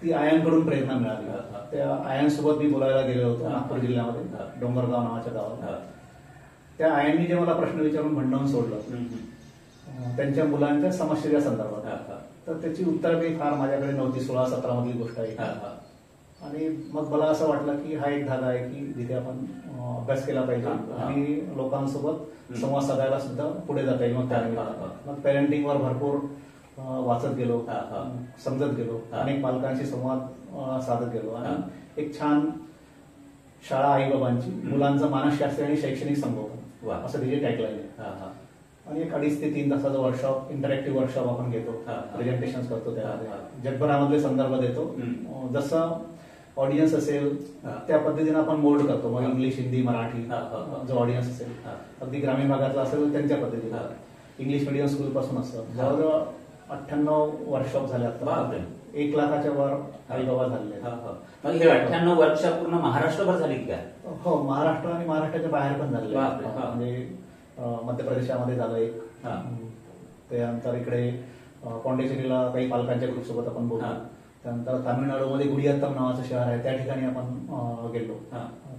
ती आयांकडून प्रेरणा मिळाली. त्या आयांसोबत मी बोलायला गेलो होतो नागपूर जिल्ह्यामध्ये, डोंगरगाव नावाच्या गावात. त्या आयांनी जे मला प्रश्न विचारून म्हणणं सोडलं त्यांच्या मुलांच्या समस्येच्या संदर्भात, तर त्याची उत्तर काही फार माझ्याकडे नव्हती. 16-17 मधली गोष्ट आहे. आणि मग मला असं वाटलं की हा एक धागा आहे की जिथे आपण अभ्यास केला पाहिजे आणि लोकांसोबत संवाद साधायला सुद्धा पुढे जाता येईल. मग पेरेंटिंगवर भरपूर वाचत गेलो, समजत गेलो, अनेक पालकांशी संवाद साधत गेलो आणि एक छान शाळा आईबाबांची, मुलांचं मानसशास्त्र आणि शैक्षणिक संगोपन, असं तिचे टॅगलाईन आहे. आणि एक 2.5 ते 3 तासाचं वर्कशॉप, इंटरॅक्टिव्ह वर्कशॉप आपण घेतो, प्रेझेंटेशन करतो, त्यामध्ये जगभरामधले संदर्भ देतो. जसं ऑडियन्स असेल त्या पद्धतीने आपण मोल्ड करतो. मग इंग्लिश, हिंदी, मराठी जो ऑडियन्स असेल, अगदी ग्रामीण भागातला असेल त्यांच्या पद्धतीने, इंग्लिश मिडियम स्कूल पासून असतं. जवळजवळ 98 वर्कशॉप झाले आता, 1 लाखाच्या वर आईबाबा झाले. मग हे 98 वर्कशॉप पूर्ण महाराष्ट्रभर झाली का? हो, महाराष्ट्र आणि महाराष्ट्राच्या बाहेर पण झाले. म्हणजे मध्य प्रदेशामध्ये झालं एक, त्यानंतर इकडे पॉंडिचेरीला काही पालकांच्या ग्रुप सोबत आपण बोललो. त्यानंतर तामिळनाडूमध्ये गुडियात्तम नावाचं शहर आहे, त्या ठिकाणी आपण गेलो.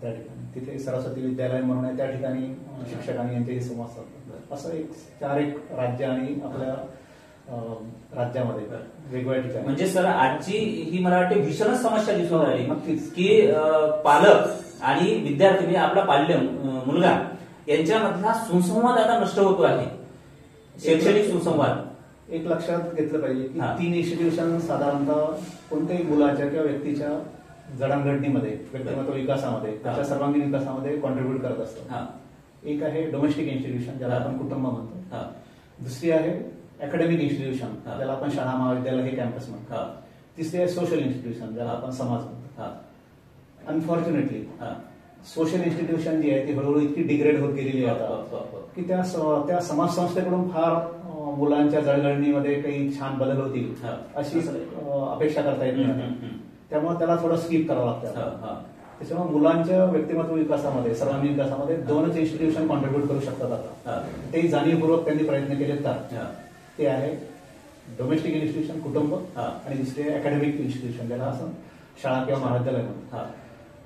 त्या ठिकाणी तिथे सरस्वती विद्यालय म्हणून आहे, त्या ठिकाणी शिक्षकांनी यांच्याही संवाद साधला. असं एक 4 राज्य आणि आपल्या राज्यामध्ये वेगवेगळ्या ठिकाणी. म्हणजे सर आजची ही मला वाटते भीषणच समस्या दिसून राहिली नक्कीच, की पालक आणि विद्यार्थी म्हणजे आपला पाल्य मुलगा यांच्यामधला सुसंवाद आता नष्ट होतो आहे, शैक्षणिक सुसंवाद. एक लक्षात घेतलं पाहिजे की 3 इन्स्टिट्यूशन साधारणतः कोणत्याही मुलाच्या किंवा व्यक्तीच्या जडणघडणीमध्ये, व्यक्तिमत्व विकासामध्ये, त्याच्या सर्वांगीण विकासामध्ये कॉन्ट्रीब्युट करत असतात. एक आहे डोमेस्टिक इन्स्टिट्यूशन, ज्याला आपण कुटुंब म्हणतो. दुसरी आहे अकॅडमिक इन्स्टिट्यूशन, ज्याला आपण शाळा, महाविद्यालय, हे कॅम्पस म्हणतो. तिसरी आहे सोशल इन्स्टिट्यूशन, ज्याला आपण समाज म्हणतो. अनफॉर्च्युनेटली सोशल इन्स्टिट्यूशन जी आहे ती हळूहळू इतकी डिग्रेड होत गेलेली आहे की त्या समाज संस्थेकडून फार मुलांच्या जडणघडणीमध्ये काही छान बदल होतील अशी अपेक्षा करता येत नाही. त्यामुळे त्याला थोडं स्किप करावं लागतं. त्याच्यामुळे मुलांच्या व्यक्तिमत्व विकासामध्ये, सर्वांगीण विकासामध्ये 2च इन्स्टिट्यूशन कॉन्ट्रीब्युट करू शकतात आता. ते जाणीवपूर्वक त्यांनी प्रयत्न केले तर ते आहे डोमेस्टिक इन्स्टिट्यूशन, कुटुंब, आणि दुसरे अकॅडमिक इन्स्टिट्यूशन, ज्याला असं शाळा किंवा महाविद्यालय म्हणतात.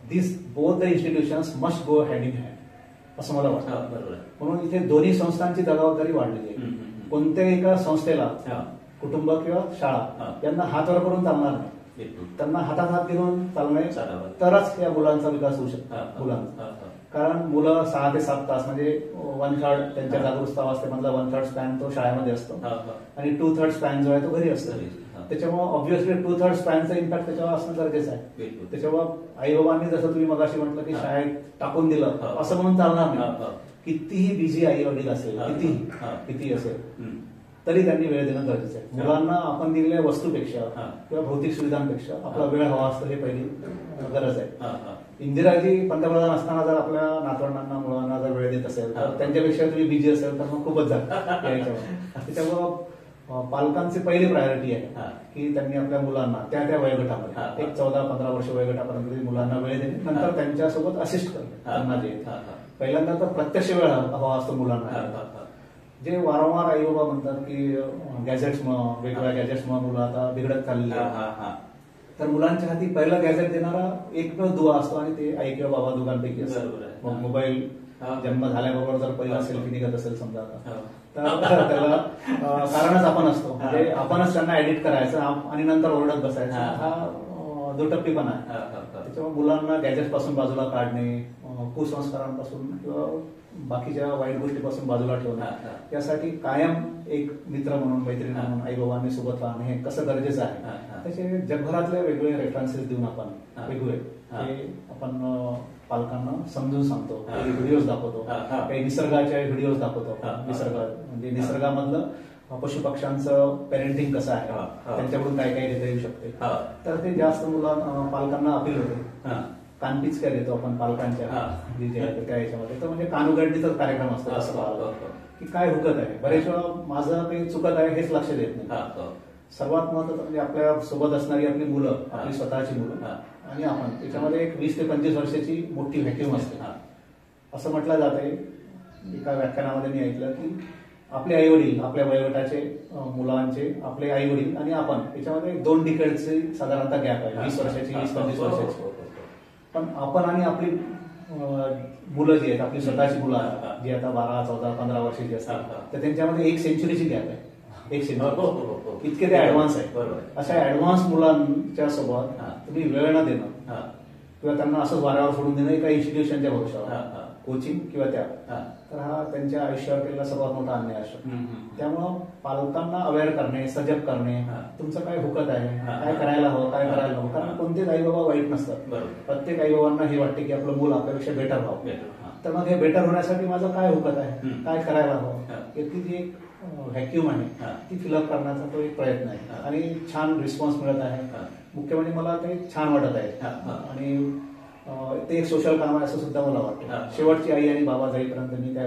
This both the institutions must go hand in hand असं मला वाटतं. म्हणून इथे दोन्ही संस्थांची जबाबदारी वाढलेली आहे. कोणत्याही एका संस्थेला, कुटुंब किंवा शाळा, यांना हात वर करून चालणार नाही. त्यांना हातात हात घेऊन चालणे तरच या मुलांचा विकास होऊ शकतो. मुलांचा, कारण मुलं 6 ते 7 तास म्हणजे 1/3 त्यांच्या जागरूकतावस्थेमधला 1/3 स्पॅन तो शाळेमध्ये असतो आणि 2/3 स्पॅन जो आहे तो घरी असतो. त्याच्यामुळे ऑब्व्हियसली 2/3 स्पॅनचा इम्पॅक्ट त्याच्यावर असणं गरजेचं आहे. त्याच्यामुळे आई बाबांनी जसं तुम्ही मगाशी म्हटलं की शाळेत टाकून दिलं असं म्हणून चालणार नाही. कितीही बिझी आई वडील असेल, कितीही असेल, तरी त्यांनी वेळ देणं गरजेचं आहे. मुलांना आपण दिलेल्या वस्तूपेक्षा किंवा भौतिक सुविधांपेक्षा आपला वेळ हवा असतो, हे पहिली गरज आहे. इंदिराजी पंतप्रधान असताना जर आपल्या नातवंडांना, मुलांना जर वेळ देत असेल तर त्यांच्यापेक्षा तुम्ही बिझी असेल तर मग खूपच झालं. त्याच्यामुळं पालकांची पहिली प्रायोरिटी आहे की त्यांनी आपल्या मुलांना त्या वयोगटामध्ये, एक 14-15 वर्ष वयोगटापर्यंत मुलांना वेळ देणे, नंतर त्यांच्यासोबत असिस्ट करणे. त्यांना जे पहिल्यांदा तर प्रत्यक्ष वेळ हवा असतो मुलांना. जे वारंवार आई बाबा म्हणतात की गॅजेट्समुळे, वेगवेगळ्या गॅजेट्समुळे मुलं आता बिघडत चालली आहे. तर मुलांच्या हाती पहिला गॅजेट देणारा एकमेव दुवा असतो आणि ते आई किंवा बाबा दोघांपैकी असतो. मग मोबाईल जन्म झाल्याबरोबर जर पहिला सेल्फी निघत असेल समजा तर त्याला कारणच आपण असतो. म्हणजे आपणच त्यांना एडिट करायचं आणि नंतर ओरडत बसायचं. हा दुटप्पीपणा आहे. त्याच्यामुळे मुलांना गॅजेट पासून बाजूला काढणे, कुसंस्कारांपासून किंवा बाकीच्या वाईट गोष्टीपासून बाजूला ठेवणं, यासाठी कायम एक मित्र म्हणून, मैत्रीण म्हणून आई बाबांनी सोबत राहणं हे कसं गरजेचं आहे. त्याचे जगभरातले वेगवेगळे रेफरन्सेस देऊन आपण वेगवेगळे आपण पालकांना समजून सांगतो. काही व्हिडिओज दाखवतो, काही निसर्गाच्या व्हिडिओज दाखवतो. निसर्ग म्हणजे निसर्गामधलं पशु पक्ष्यांचं पेरेंटिंग कसं आहे, त्यांच्याकडून काय काय देता येऊ शकते. तर ते जास्त पालकांना अपील होते. कानपिचक्या देतो आपण पालकांच्या त्या याच्यामध्ये. तर म्हणजे कान उघडणीचाच कार्यक्रम असतो असं पाहतो की काय हुकत आहे. बरेच वेळा माझं काही चुकत आहे हेच लक्ष देत नाही. सर्वात महत्वाचं म्हणजे आपल्या सोबत असणारी आपली मुलं, आपली स्वतःची मुलं आणि आपण, त्याच्यामध्ये एक 20 ते 25 वर्षाची मोठी व्हॅक्युम असते. असं म्हटलं जाते, एका व्याख्यानामध्ये मी ऐकलं की आपले आई वडील, आपल्या वयोगटाचे मुलांचे आपले आई वडील आणि आपण, याच्यामध्ये 2 डिकेडची साधारणतः गॅप आहे. 20 वर्षाची, 20-25 वर्षाची. पण आपण आणि आपली मुलं जी आहेत, आपली स्वतःची मुलं आहेत, जी आता 12, 14, 15 वर्षाची असतात, तर त्यांच्यामध्ये 1 सेंचुरीची गॅप आहे. 1 सेंचुरी इतके ते ऍडव्हान्स आहे. अशा ऍडव्हान्स मुलांच्या सोबत तुम्ही वेळ न देणं किंवा त्यांना असंच वाऱ्यावर सोडून देणं एका इन्स्टिट्यूशनच्या भरोशावर, कोचिंग किंवा त्या, तर हा त्यांच्या आयुष्यावर केलेला सर्वात मोठा अन्याय असतो. त्यामुळं पालकांना अवेअर करणे, सजग करणे, तुमचं काय हुकत आहे, काय करायला हवं, काय करायला हवं. कारण कोणतेच आई बाबा वाईट नसतात. प्रत्येक आई बाबांना हे वाटते की आपलं मूल आपल्यापेक्षा बेटर व्हावं. तर मग हे बेटर होण्यासाठी माझं काय हुकत आहे, काय करायला हवं, याची जी एक व्हॅक्युम आहे ती फिलअप करण्याचा तो एक प्रयत्न आहे आणि छान रिस्पॉन्स मिळत आहे. मुख्य म्हणजे मला ते छान वाटत आहे आणि ते एक सोशल काम आहे असं सुद्धा मला वाटतं. शेवटची आई आणि बाबा जाईपर्यंत मी त्या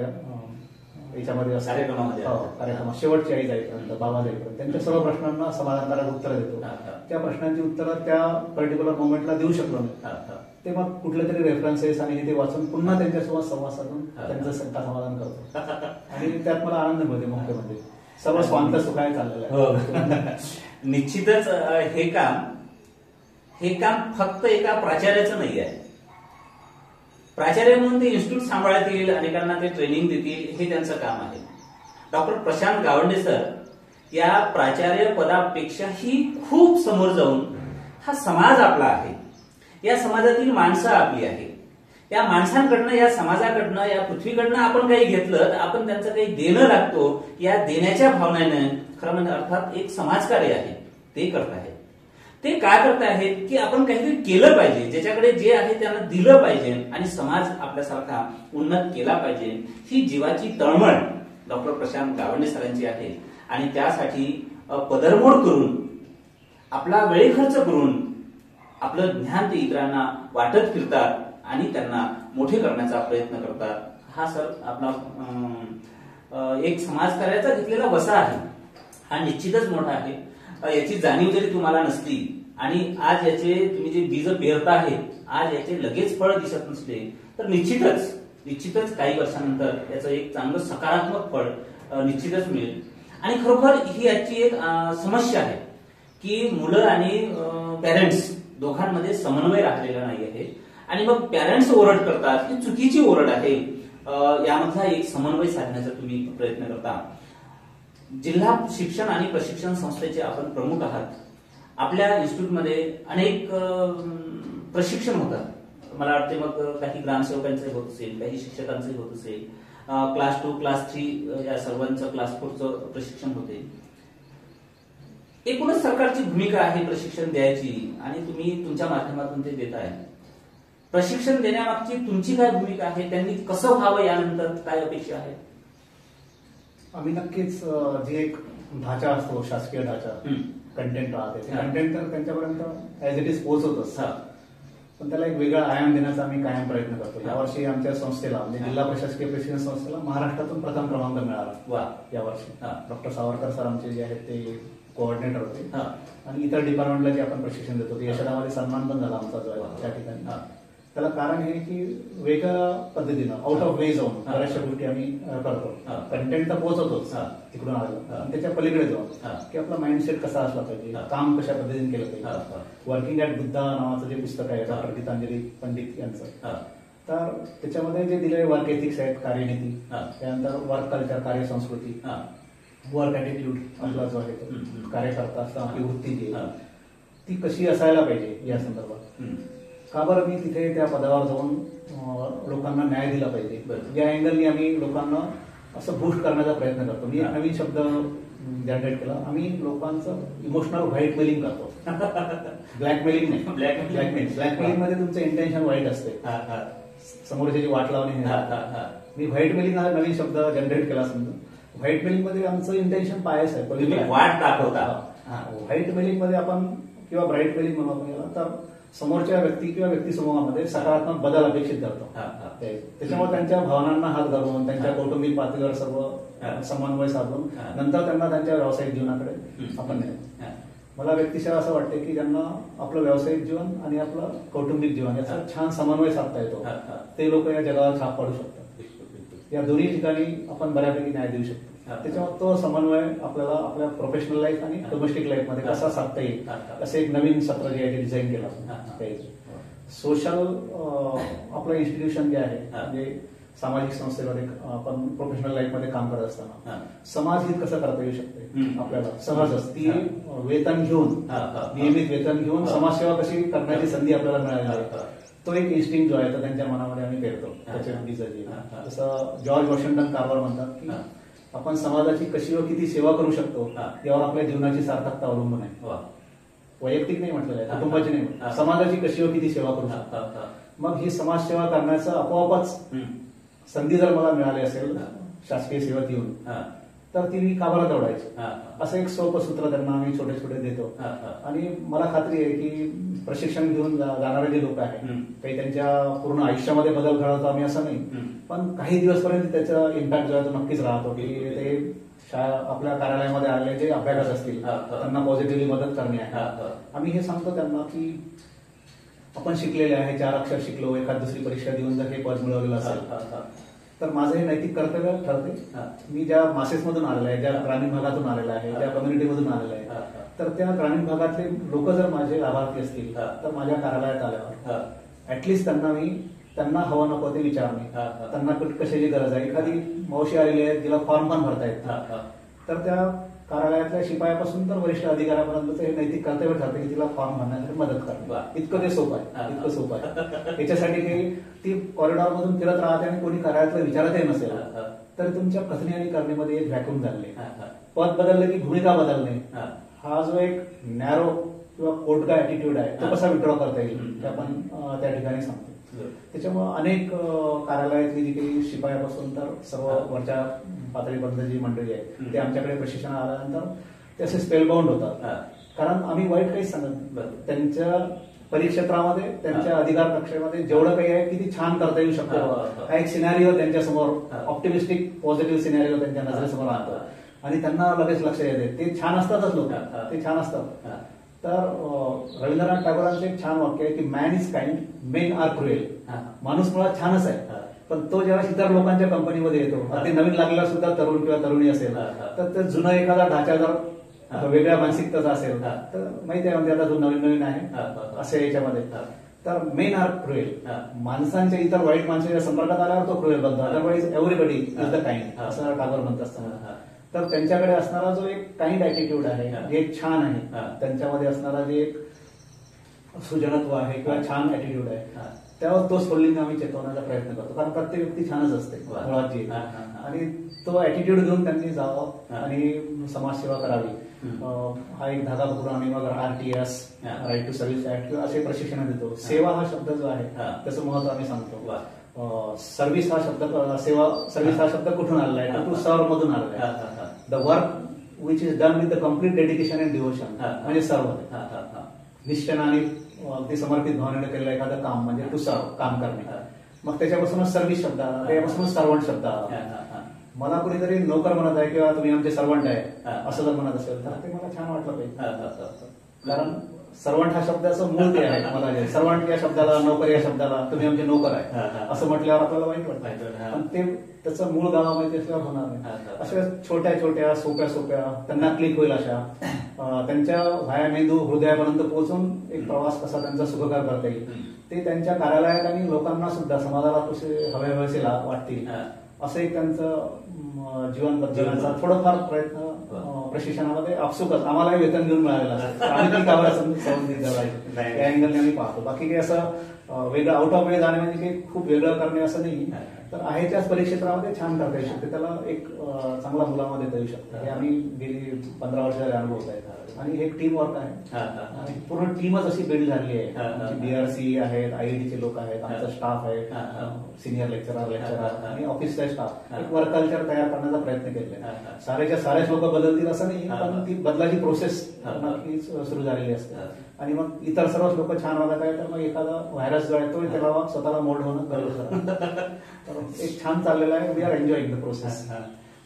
याच्यामध्ये कार्यक्रमात शेवटची आई जाईपर्यंत, बाबा जाईपर्यंत त्यांच्या सर्व प्रश्नांना समाधानकारक उत्तरं देतो. त्या प्रश्नांची उत्तरं त्या पर्टिक्युलर मोमेंटला देऊ शकलो नाही, ते मग कुठले तरी रेफरन्सेस आणि ते वाचून पुन्हा त्यांच्यासोबत संवाद साधून त्यांचं शंका समाधान करतो आणि त्यात मला आनंद मिळते. मुख्य म्हणजे सर्व स्वांत सुखाय चाललेलं आहे. निश्चितच हे काम फक्त एका प्राचार्याचं नाही आहे. प्राचार्य म्हणून ते इन्स्टिट्यूट सांभाळतील, अनेकांना ते ट्रेनिंग देतील, हे त्यांचं काम आहे. डॉक्टर प्रशांत गावंडे सर या प्राचार्य पदापेक्षाही खूप समोर जाऊन हा समाज आपला आहे, या समाजातील माणसं आपली आहे, या माणसांकडनं, या समाजाकडनं, या पृथ्वीकडनं आपण काही घेतलं तर आपण त्यांचं काही देणं लागतो. या देण्याच्या भावनेनं खरं म्हणजे अर्थात एक समाजकार्य आहे ते करत आहेत. ते काय करत आहेत की आपण काहीतरी केलं पाहिजे, ज्याच्याकडे जे आहे त्यांना दिलं पाहिजे आणि समाज आपल्यासारखा उन्नत केला पाहिजे. ही जीवाची तळमळ डॉक्टर प्रशांत गावंडे सरांची आहे आणि त्यासाठी पदरमोड करून, आपला वेळ खर्च करून आपलं ज्ञान ते इतरांना वाटत फिरतात आणि त्यांना मोठे करण्याचा प्रयत्न करतात. हा सर आपला एक समाजकार्याचा घेतलेला वसा आहे, हा निश्चितच मोठा आहे. याची जाणीव जरी तुम्हाला नसली आणि आज याचे तुम्ही जे बीज पेरता आहेत, आज याचे लगेच फळ दिसत नसले तर निश्चितच काही वर्षानंतर याचं एक चांगलं सकारात्मक फळ निश्चितच मिळेल. आणि खरोखर ही याची एक समस्या आहे की मुलं आणि पॅरेंट्स दोघांमध्ये समन्वय राहिलेला नाही आहे आणि मग पॅरेंट्स ओरड करतात, ही चुकीची ओरड आहे. यामधला एक समन्वय साधण्याचा तुम्ही प्रयत्न करता. जिल्हा शिक्षण आणि प्रशिक्षण संस्थेचे आपण प्रमुख आहात. आपल्या इन्स्टिट्यूटमध्ये अनेक प्रशिक्षण होतात. मला वाटते मग काही ग्रामसेवकांचंही होत असेल, काही शिक्षकांचंही होत असेल, क्लास 2, क्लास 3 या सर्वांचं, क्लास 4चं प्रशिक्षण होते. एकूणच सरकारची भूमिका आहे प्रशिक्षण द्यायची आणि तुम्ही तुमच्या माध्यमातून ते देताय. प्रशिक्षण देण्यामागची तुमची काय भूमिका आहे, त्यांनी कसं व्हावं, यानंतर काय अपेक्षा आहे? आम्ही नक्कीच जे एक ढाचा असतो, शासकीय ढाचा, कंटेंट राहते, कंटेंट तर त्यांच्यापर्यंत ऍज इट इज पोहोचवतच, पण त्याला एक वेगळा आयाम देण्याचा आम्ही कायम प्रयत्न करतो. यावर्षी आमच्या संस्थेला म्हणजे जिल्हा प्रशासकीय प्रशिक्षण संस्थेला महाराष्ट्रातून प्रथम क्रमांक मिळाला यावर्षी. डॉक्टर सावरकर सर आमचे जे आहेत ते कोऑर्डिनेटर होते आणि इतर डिपार्टमेंटला जे आपण प्रशिक्षण देतो ते यशदामध्ये सन्मान पण झाला आमचा जो आहे त्या ठिकाणी. त्याला कारण हे की वेगळ्या पद्धतीनं आउट ऑफ वे जाऊन बऱ्याचशा गोष्टी आम्ही करतो. कंटेंट तर पोहोचवतोच तिकडून आलं, आणि त्याच्या पलीकडे जाऊन की आपला माइंडसेट कसा असला पाहिजे, काम कशा पद्धतीने केलं पाहिजे. वर्किंग ॲट बुद्धा नावाचं जे पुस्तक आहे डॉक्टर गीतांजली पंडित यांचं, तर त्याच्यामध्ये जे दिलेले वर्क एथिक्स आहेत, कार्यनीती, त्यानंतर वर्क कल्चर, कार्यसंस्कृती, वर्क ॲटिट्यूड आपला जो आहे तो कार्यकर्ता असता आपली वृत्ती जी आहे ती कशी असायला पाहिजे या संदर्भात. का बरं मी तिथे त्या पदावर जाऊन लोकांना न्याय दिला पाहिजे या अँगलनी आम्ही लोकांना असं बूस्ट करण्याचा प्रयत्न करतो. मी एक नवीन शब्द जनरेट केला, आम्ही लोकांचं इमोशनल व्हाईटमेलिंग करतो. ब्लॅकमेलिंग नाही, ब्लॅकमेलिंग मध्ये तुमचं इंटेन्शन वाईट असते, समोरच्याची वाट लावणे. मी व्हाईटमेलिंग हा नवीन शब्द जनरेट केला. समजा व्हाईटमेलिंग मध्ये आमचं इंटेन्शन पायच आहे, वाट दाखवता. व्हाईटमेलिंग मध्ये आपण किंवा ब्राईट मेलिंग म्हणू आपण याला, तर समोरच्या व्यक्ती किंवा व्यक्ती समूहामध्ये सकारात्मक बदल अपेक्षित करतो. त्याच्यामुळे त्यांच्या भावनांना हात घालून त्यांच्या कौटुंबिक पातळीवर सर्व समन्वय साधून नंतर त्यांना त्यांच्या व्यावसायिक जीवनाकडे आपण नेतो. मला व्यक्तिशः असं वाटतं की ज्यांना आपलं व्यावसायिक जीवन आणि आपलं कौटुंबिक जीवन याचा छान समन्वय साधता येतो ते लोक या जगाला छाप पाडू शकतात. या दोन्ही ठिकाणी आपण बऱ्यापैकी न्याय देऊ शकतो. त्याच्यामुळे तो समन्वय आपल्याला आपल्या प्रोफेशनल लाईफ आणि डोमेस्टिक लाईफ मध्ये कसा साधता येईल असं एक नवीन सत्र जे आहे ते डिझाईन केलं. सोशल आपलं इन्स्टिट्यूशन जे आहे म्हणजे सामाजिक संस्थेमध्ये आपण प्रोफेशनल लाईफ मध्ये काम करत असताना समाजहित कसं करता येऊ शकते आपल्याला सहजच ती वेतन घेऊन, नियमित वेतन घेऊन समाजसेवा कशी करण्याची संधी आपल्याला मिळाली आहे. तो एक इन्स्टिंक्ट जो आहे तो त्यांच्या मनामध्ये आम्ही पेरतो. त्याच्या जसं जॉर्ज वॉशिंग्टन कार्वर म्हणतात की आपण समाजाची कशी व किती सेवा करू शकतो यावर आपल्या जीवनाची सार्थकता अवलंबून आहे. वैयक्तिक नाही म्हटलेलं आहे, कुटुंबाची नाही, समाजाची कशी व किती सेवा करू शकतो. मग ही समाजसेवा करण्याचं आपोआपच संधी जर मला मिळाली असेल शासकीय सेवेत येऊन तर ती मी काबाला दौडायची. असं एक सोपं सूत्र त्यांना आम्ही छोटे छोटे देतो. आणि मला खात्री आहे की प्रशिक्षण घेऊन जाणारे जे लोक आहेत काही त्यांच्या पूर्ण आयुष्यामध्ये बदल घडवतो आम्ही असं नाही, पण काही दिवसपर्यंत त्याचा इम्पॅक्ट जो आहे तो नक्कीच राहतो की ते आपल्या कार्यालयामध्ये आलेले जे अभ्यागत असतील त्यांना पॉझिटिव्हली मदत करणे आहे. आम्ही हे सांगतो त्यांना की आपण शिकलेले आहे, 4 अक्षर शिकलो, एखाद दुसरी परीक्षा देऊन जर हे पद मिळवलेलं असेल तर माझं हे नैतिक कर्तव्य ठरते. मी ज्या मासेसमधून आलेला आहे, ज्या ग्रामीण भागातून आलेला आहे, ज्या कम्युनिटीमधून आलेला आहे, तर त्या ग्रामीण भागातले लोक जर माझे लाभार्थी असतील तर माझ्या कार्यालयात आल्यावर ऍटलिस्ट त्यांना हवं नको ते विचारणे, त्यांना कशाची गरज आहे. एखादी मावशी आलेली आहे तिला फॉर्म पण भरता येत तर त्या कार्यालयातल्या शिपायापासून तर वरिष्ठ अधिकाऱ्यापर्यंत हे नैतिक कर्तव्य ठरते की तिला फॉर्म भरण्यासाठी मदत करणे. इतकं ते सोपं आहे, इतकं सोपं आहे. याच्यासाठी काही ती कॉरिडॉर मधून फिरत राहते आणि कोणी कार्यालयातलं विचारतही नसेल तर तुमच्या कथने आणि करणेमध्ये एक व्हॅक्यूम झाले. पद बदललं की भूमिका बदलणे हा जो एक नॅरो किंवा कोटका ऍटिट्यूड आहे तो कसा विड्रॉ करता येईल ते आपण त्या ठिकाणी सांगतो. त्याच्यामुळे अनेक कार्यालयातली जी काही शिपायापासून तर सर्व वरच्या पातळीपर्यंत जी मंडळी आहे ते आमच्याकडे प्रशिक्षण आल्यानंतर ते असे स्पेलबाउंड होतात. कारण आम्ही वाईट काहीच सांगत नाही. त्यांच्या परिक्षेत्रामध्ये त्यांच्या अधिकार कक्षेमध्ये जेवढं काही आहे किती छान करता येऊ शकतो हा एक सिनॅरिओ त्यांच्यासमोर, ऑप्टिमिस्टिक पॉझिटिव्ह सिनॅरिओ त्यांच्या नजरेसमोर आणतो आणि त्यांना लगेच लक्ष येते. ते छान असतातच लोक, ते छान असतात. तर रवींद्रनाथ टागोरांचं एक छान वाक्य आहे की man is kind, men are cruel. माणूस मुळात छानच आहे, पण तो जेव्हा इतर लोकांच्या कंपनीमध्ये येतो, ते नवीन लागलेला सुद्धा तरुण किंवा तरुणी असेल तर ते जुना एखादा ढाचा जर वेगळ्या मानसिकतेचा असेल तर माहिती आहे म्हणजे आता जो नवीन नवीन आहे असे याच्यामध्ये तर मेन आर क्रुएल. माणसांच्या इतर वाईट माणसाच्या संपर्कात आल्यावर तो क्रुएल बनतो. Otherwise everybody is the kind असं टागोर म्हणत असताना. तर त्यांच्याकडे असणारा जो एक काइंड ऍटिट्यूड आहे, जे एक छान आहे, त्यांच्यामध्ये असणारा जे एक सुजनत्व आहे किंवा छान ऍटिट्यूड आहे त्यावर तो स्फोल्डिंग आम्ही चेतवण्याचा प्रयत्न करतो. कारण प्रत्येक व्यक्ती छानच असते मुळात जी, आणि तो ऍटिट्यूड घेऊन त्यांनी जावं आणि समाजसेवा करावी. हा एक धागा पकडून आम्ही मग RTS, right to service act किंवा असे प्रशिक्षण देतो. सेवा हा शब्द जो आहे त्याचं महत्व आम्ही सांगतो. सर्व्हिस हा शब्द कुठून आलेला आहे? टू सर्व्ह मधून आलेला आहे. The work which is done with the complete dedication and devotion म्हणजे सर्व निष्ठेने आणि अगदी समर्पित भावनेने केलेलं एखादं काम म्हणजे टू सर्व्ह, काम करणे. मग त्याच्यापासूनच सर्व्हिस शब्द आला, त्याच्यापासूनच सर्वंट शब्द आला. मला कुणीतरी नोकर म्हणत आहे किंवा तुम्ही आमचे सर्वंट आहे असं जर म्हणत असेल तर ते मला छान वाटलं पाहिजे. कारण सर्वंट हा शब्दाचं मूळ ते आहे. मला सर्वंट या शब्दाला, नोकर या शब्दाला, तुम्ही आमचे नोकर आहे असं म्हटल्यावर आपल्याला वाईट वाटतं, पण ते त्याचं मूळ गावामध्ये असल्यावर होणार नाही. अशा छोट्या छोट्या सोप्या सोप्या त्यांना क्लिक होईल अशा त्यांच्या व्हाया मेंदू हृदयापर्यंत पोहोचून एक प्रवास कसा त्यांचा सुखकर करता येईल ते त्यांच्या कार्यालयात आणि लोकांना सुद्धा समाजाला कसे हवेहवेसे वाटतील असं एक त्यांचं जीवन बदलण्याचा थोडंफार प्रयत्न प्रशिक्षणामध्ये आपसुकच आम्हालाही वेतन घेऊन मिळालेलं असतं. आम्ही ती कामाला संबंधित या अँगलने आम्ही पाहतो. बाकी काही असं वेगळं आउट ऑफ वे जाणे म्हणजे काही खूप वेगळं करणे असं नाही, तर आहे त्याच परिक्षेत्रामध्ये छान करता येऊ शकते, त्याला एक चांगला मुलामध्ये देता येऊ शकतं. हे आम्ही गेली 15 वर्ष झाले अनुभवत आहेत आणि हे टीम वर्क आहे आणि पूर्ण टीमच अशी बिल्ड झाली आहे. बीआरसी आहेत, आयआयटीचे लोक आहेत, आमचा स्टाफ आहे, सिनियर लेक्चरर आणि ऑफिसचा स्टाफ, एक वर्क कल्चर तयार करण्याचा प्रयत्न केलेला आहे. सारेच्या सारेच लोक बदलतील असं नाही, पण ती बदलाची प्रोसेस नक्कीच सुरू झालेली असते आणि मग इतर सर्वच लोक छान वागत आहेत तर मग एखादा व्हायरस जो आहे तो त्याला स्वतःला मोड होणं गरजेचं आहे. एक छान चाललेलं आहे. We are enjoying the process.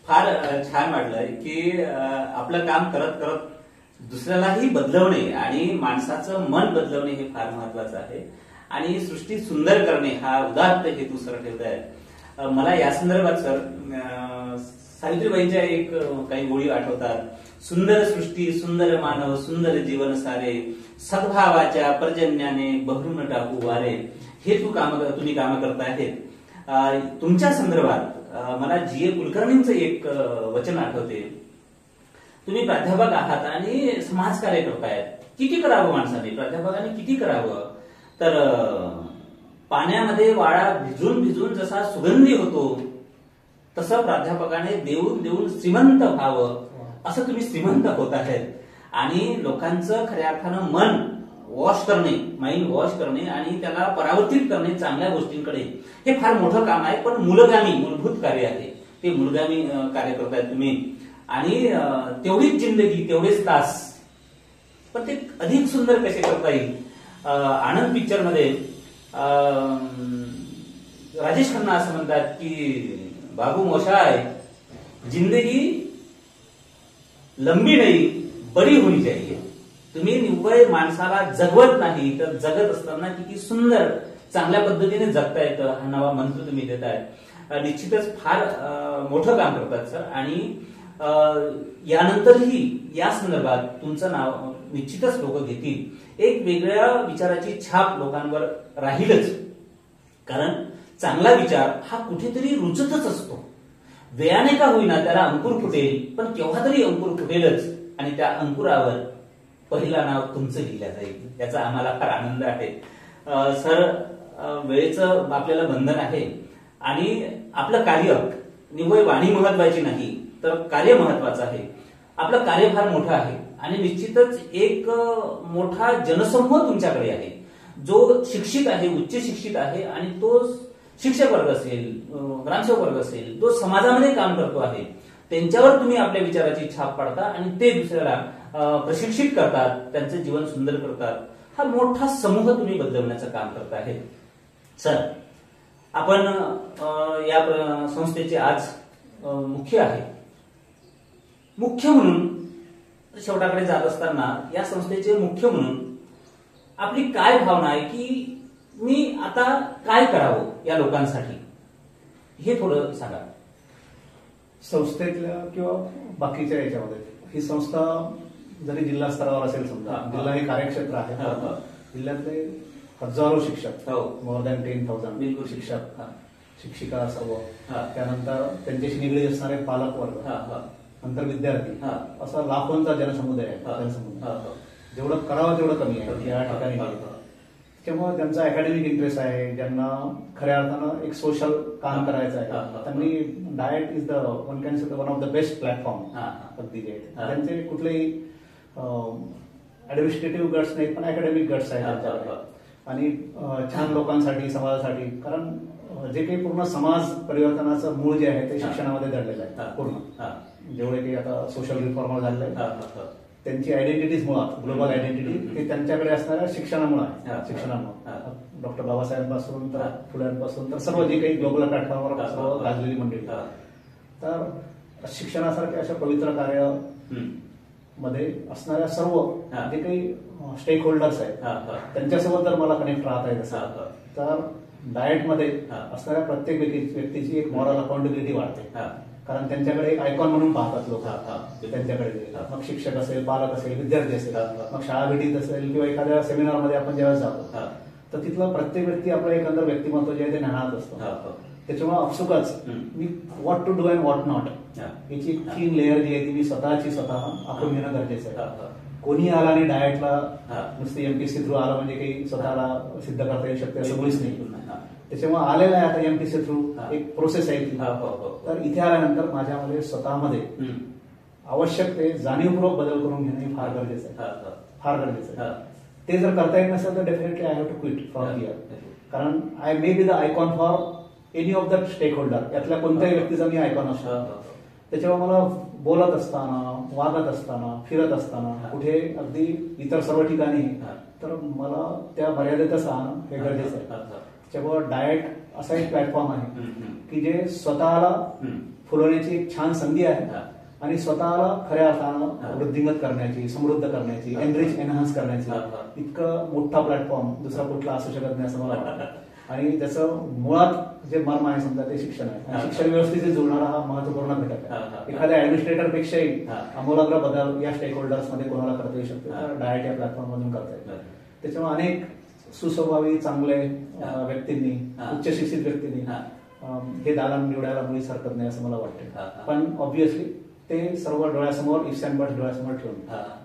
फार छान वाटलं की आपलं काम करत करत दुसऱ्यालाही बदलवणे आणि माणसाचं मन बदलवणे हे फार महत्वाचं आहे आणि सृष्टी सुंदर करणे हा उदात्त हेतू सर ठेवत आहे. मला या संदर्भात सर सावित्रीबाईंच्या एक काही गोळी आठवतात. सुंदर सृष्टी, सुंदर मानव, सुंदर जीवन सारे, सद्भावाच्या पर्जन्याने बहरून टाकू वारे. हे तुम्ही काम करता आहेत. तुमच्या संदर्भात मला जी.ए. कुलकर्णींचं एक वचन आठवते. तुम्ही प्राध्यापक आहात आणि समाजकार्य करतायत. किती करावं माणसाने, प्राध्यापकाने किती करावं, तर पाण्यामध्ये वाळा भिजून भिजून जसा सुगंधी होतो तसं प्राध्यापकाने देऊन देऊन श्रीमंत व्हावं, असं तुम्ही श्रीमंत होत आहेत. आणि लोकांचं खऱ्या अर्थानं मन वॉश करणे, माइंड वॉश करणे आणि त्याला परावर्तित करणे चांगल्या गोष्टींकडे, हे फार मोठं काम आहे. पण मूलगामी मूलभूत कार्य आहे ते. मूलगामी कार्य करतायत तुम्ही आणि तेवढीच जिंदगी, तेवढेच तास, पण ते अधिक सुंदर कसे करता येईल. आनंद पिक्चर मध्ये राजेश खन्ना असं म्हणतात की बाबू मोशाय, जिंदगी लंबी नाही बडी होणी चाहिए. तुम्ही निव्वळ माणसाला जगवत नाही तर जगत असताना किती सुंदर चांगल्या पद्धतीने जगता येतं हा नवा मंत्र तुम्ही देताय. निश्चितच फार मोठं काम करतात सर. आणि यानंतरही या संदर्भात तुमचं नाव निश्चितच लोक घेतील. एक वेगळ्या विचाराची छाप लोकांवर राहीलच, कारण चांगला विचार हा कुठेतरी रुजतच असतो. वेळाने का होईना त्याला अंकुर फुटेल, पण केव्हा तरी अंकुर फुटेलच आणि त्या अंकुरावर पहिला नाव तुमचं लिहिलं जाईल. याचा आम्हाला फार आनंद आहे. सर, वेळेचं आपल्याला बंधन आहे आणि आपलं कार्य निव्वळ वाणी महत्वाची नाही तर कार्य महत्वाचं आहे. आपलं कार्य फार मोठं आहे आणि निश्चितच एक मोठा जनसमूह तुमच्याकडे आहे जो शिक्षित आहे, उच्च शिक्षित आहे आणि तो शिक्षक वर्ग असेल, ग्रामसेवक वर्ग असेल, तो समाजामध्ये काम करतो आहे. त्यांच्यावर तुम्ही आपल्या विचाराची छाप पाडता आणि ते दुसऱ्याला प्रशिक्षित करतात, त्यांचं जीवन सुंदर करतात. हा मोठा समूह तुम्ही बदलवण्याचं काम करत आहे. सर, आपण या संस्थेचे आज मुख्य आहे. मुख्य म्हणून शेवटाकडे जात असताना या संस्थेचे मुख्य म्हणून आपली काय भावना आहे की मी आता काय करावं या लोकांसाठी, हे थोडं सांगा. संस्थेतल्या किंवा बाकीच्या याच्यामध्ये ही संस्था जरी जिल्हा स्तरावर असेल, समजा जिल्हा हे कार्यक्षेत्र आहे, जिल्ह्यातले हजारो शिक्षक, मोर दॅन 10,000 शिक्षक, शिक्षिका सर्व, त्यानंतर त्यांच्याशी निगडीत असणारे पालक वर्ग, नंतर विद्यार्थी, असा लाखोंचा जनसमुदाय आहे. जेवढं करावं तेवढं कमी आहे या ठिकाणी. त्यामुळे त्यांचा अकॅडमिक इंटरेस्ट आहे, ज्यांना खऱ्या अर्थानं एक सोशल काम करायचं आहे, त्यांनी diet is the one can say one of the best platform अगदी जे त्यांचे कुठलेही ऍडमिनिस्ट्रेटिव्ह गट्स नाहीत पण अकॅडमिक गट्स आहेत त्यांच्याकडे. आणि छान लोकांसाठी, समाजासाठी, कारण जे काही पूर्ण समाज परिवर्तनाचं मूळ जे आहे ते शिक्षणामध्ये दडलेलं आहे. पूर्ण जेवढे काही आता सोशल रिफॉर्मर झालेले आहेत त्यांची आयडेंटिटीज मुळात ग्लोबल आयडेंटिटी हे त्यांच्याकडे असणाऱ्या शिक्षणामुळे आहे. शिक्षणामुळे डॉक्टर बाबासाहेबांपासून तर फुल्यांपासून तर सर्व जे काही ग्लोबल प्लॅटफॉर्मवर सर्व गाजलेली मंडळी, तर शिक्षणासारखे अशा पवित्र कार्य मध्ये असणाऱ्या सर्व जे काही स्टेक होल्डर्स आहेत त्यांच्यासोबत जर मला कनेक्ट राहता येत असेल तर डाएटमध्ये असणाऱ्या प्रत्येक व्यक्तीची एक मॉरल अकाउंटेबिलिटी वाढते. कारण त्यांच्याकडे एक आयकॉन म्हणून पाहतात लोक. त्यांच्याकडे मग शिक्षक असेल, पालक असेल, विद्यार्थी असेल, मग शाळा भेटीत असेल किंवा एखाद्या सेमिनारमध्ये आपण जेव्हा जातो तर तिथलं प्रत्येक व्यक्ती आपलं एकंदर व्यक्तिमत्व जे आहे ते न्याहाळत असतो. त्याच्यामुळे आपसुकच मी what to do and what not याची थीन लेअर जी आहे ती मी स्वतः आपण घेणं गरजेचं आहे. कोणी आला आणि डाएटला नुसते एमपीएससी थ्रू आला म्हणजे काही स्वतःला सिद्ध करता येऊ शकते असं मुळीच नाही. त्याच्यामुळे आलेला आहे आता एमपीएससी थ्रू एक प्रोसेस आहे ती. तर इथे आल्यानंतर माझ्यामध्ये स्वतःमध्ये आवश्यक ते जाणीवपूर्वक बदल करून घेणं फार गरजेचं आहे. फार गरजेचं आहे. ते जर करता येत नसेल तर definitely I have to quit from here. कारण I may be the icon for any of the stakeholder. यातल्या कोणत्याही व्यक्तीचा मी आयकॉन असतो. त्याच्यामुळे मला बोलत असताना, वागत असताना, फिरत असताना, कुठे अगदी इतर सर्व ठिकाणी तर मला त्या मर्यादेतच राहणं हे गरजेचं आहे. त्याच्यामुळे डाएट असा एक प्लॅटफॉर्म आहे की जे स्वतःला फुलवण्याची एक छान संधी आहे आणि स्वतःला खऱ्या अर्थानं वृद्धिंगत करण्याची, समृद्ध करण्याची, एनरिच एनहान्स करण्याची इतकं मोठा प्लॅटफॉर्म दुसरा कुठला असू शकत नाही असं मला वाटतं. आणि त्याचं मुळात जे मर्म आहे समजा ते शिक्षण आहे. आणि शिक्षण व्यवस्थेचे जुळणारा हा महत्वपूर्ण घटक आहे. एखाद्या ऍडमिनिस्ट्रेटर पेक्षाही आमूलाग्र बदल या स्टेक होल्डर्स मध्ये कोणाला करता येऊ शकतो तर डाएट या प्लॅटफॉर्म मधून करता येईल. त्याच्यामुळे अनेक सुस्वभावी चांगले व्यक्तींनी, उच्च शिक्षित व्यक्तींनी हे दालन निवडायला मुळीच हरकत नाही असं मला वाटतं. पण ऑब्व्हियसली ते सर्व डोळ्यासमोर इफ्स अँड बट्स डोळ्यासमोर ठेवून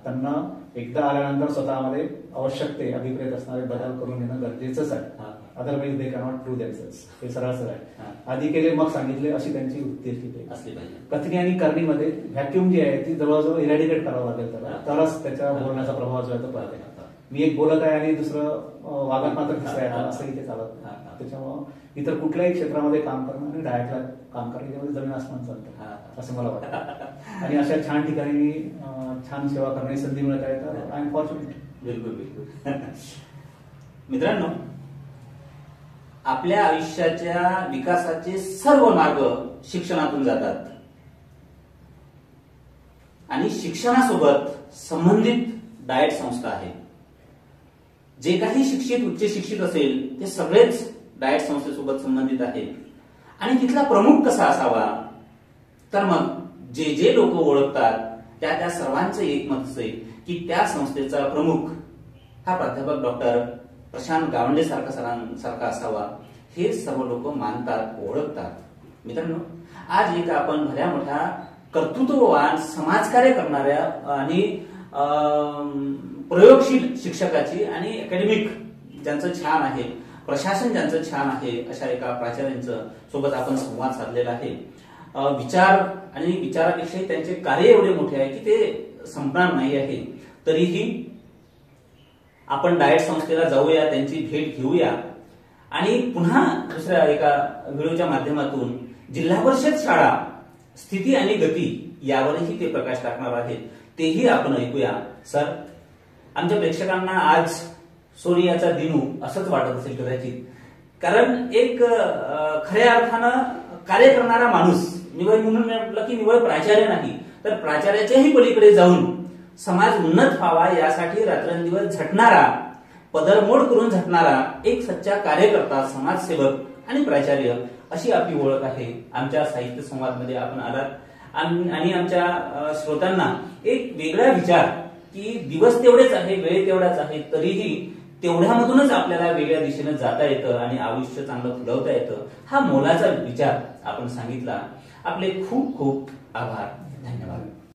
त्यांना एकदा आल्यानंतर स्वतःमध्ये आवश्यक ते अभिप्रेत असणारे बदल करून घेणं गरजेचंच आहे. अदरवाईज दे कॅनॉट प्रूव्ह देमसेल्व्हज. हे सरळ आहे. आधी केले मग सांगितले अशी त्यांची वृत्ती असली पाहिजे. कथनी आणि करणीमध्ये व्हॅक्युम जी आहे ती जवळजवळ इरॅडिकेट करावं लागेल त्याला, तरच त्याच्या बोलण्याचा प्रभाव जो आहे तो पडतो. मी एक बोलत आहे आणि दुसरं वागत मात्र दिसतंय असं इथे चालत नाही. त्याच्यामुळं इतर कुठल्याही क्षेत्रामध्ये काम करणं आणि डाएटला काम करणं याच्यामध्ये जमीन आसमान चालतं असं मला वाटतं. आणि अशा छान ठिकाणी मी छान सेवा करण्याची संधी मिळत आहे तर आय एम फॉर्च्युनेट. बिलकुल बिलकुल. मित्रांनो, आपल्या आयुष्याच्या विकासाचे सर्व मार्ग शिक्षणातून जातात आणि शिक्षणासोबत संबंधित डाएट संस्था आहे. जे काही शिक्षित, उच्च शिक्षित असेल ते सगळेच डाएट संस्थेसोबत संबंधित आहे. आणि तिथला प्रमुख कसा असावा तर मग जे जे लोक ओळखतात त्या सर्वांचं एकमत असेल की त्या संस्थेचा प्रमुख हा प्राध्यापक डॉक्टर प्रशांत गावंडे सारखा असावा. हे सर्व लोक मानतात, ओळखतात. मित्रांनो, आज एक आपण भल्या मोठ्या कर्तृत्ववान समाजकार्य करणाऱ्या आणि प्रयोगशील शिक्षकाची आणि अकॅडमिक ज्यांचं छान आहे, प्रशासन ज्यांचं छान आहे, अशा एका प्राचार्यांचं सोबत आपण संवाद साधलेला आहे. विचार आणि विचारापेक्षाही त्यांचे कार्य एवढे मोठे आहे की ते संपणार नाही आहे. तरीही आपण डाएट संस्थेला जाऊया, त्यांची भेट घेऊया आणि पुन्हा दुसऱ्या एका व्हिडिओच्या माध्यमातून जिल्हा परिषद शाळा स्थिती आणि गती यावरही ते प्रकाश टाकणार आहेत. तेही आपण ऐकूया. सर, आमच्या प्रेक्षकांना आज सोनियाचा दिनू असंच वाटत असेल कदाचित. कारण एक खऱ्या अर्थानं कार्य करणारा माणूस, निवळ म्हणून म्हटलं की निवळ प्राचार्य नाही तर प्राचार्याच्याही पलीकडे जाऊन समाज उन्नत व्हावा यासाठी रात्रंदिवस झटणारा, पदरमोड करून झटणारा एक सच्चा कार्यकर्ता, समाजसेवक आणि प्राचार्य अशी आपली ओळख आहे. आमच्या साहित्य संवादमध्ये आपण आलात आणि आमच्या श्रोत्यांना एक वेगळा विचार की दिवस तेवढेच आहे, वेळ तेवढाच आहे, तरीही तेवढ्यामधूनच आपल्याला वेगळ्या दिशेने जाता येतं आणि आयुष्य चांगलं फुलवता येतं, हा मोलाचा विचार आपण सांगितला. आपले खूप खूप आभार. धन्यवाद.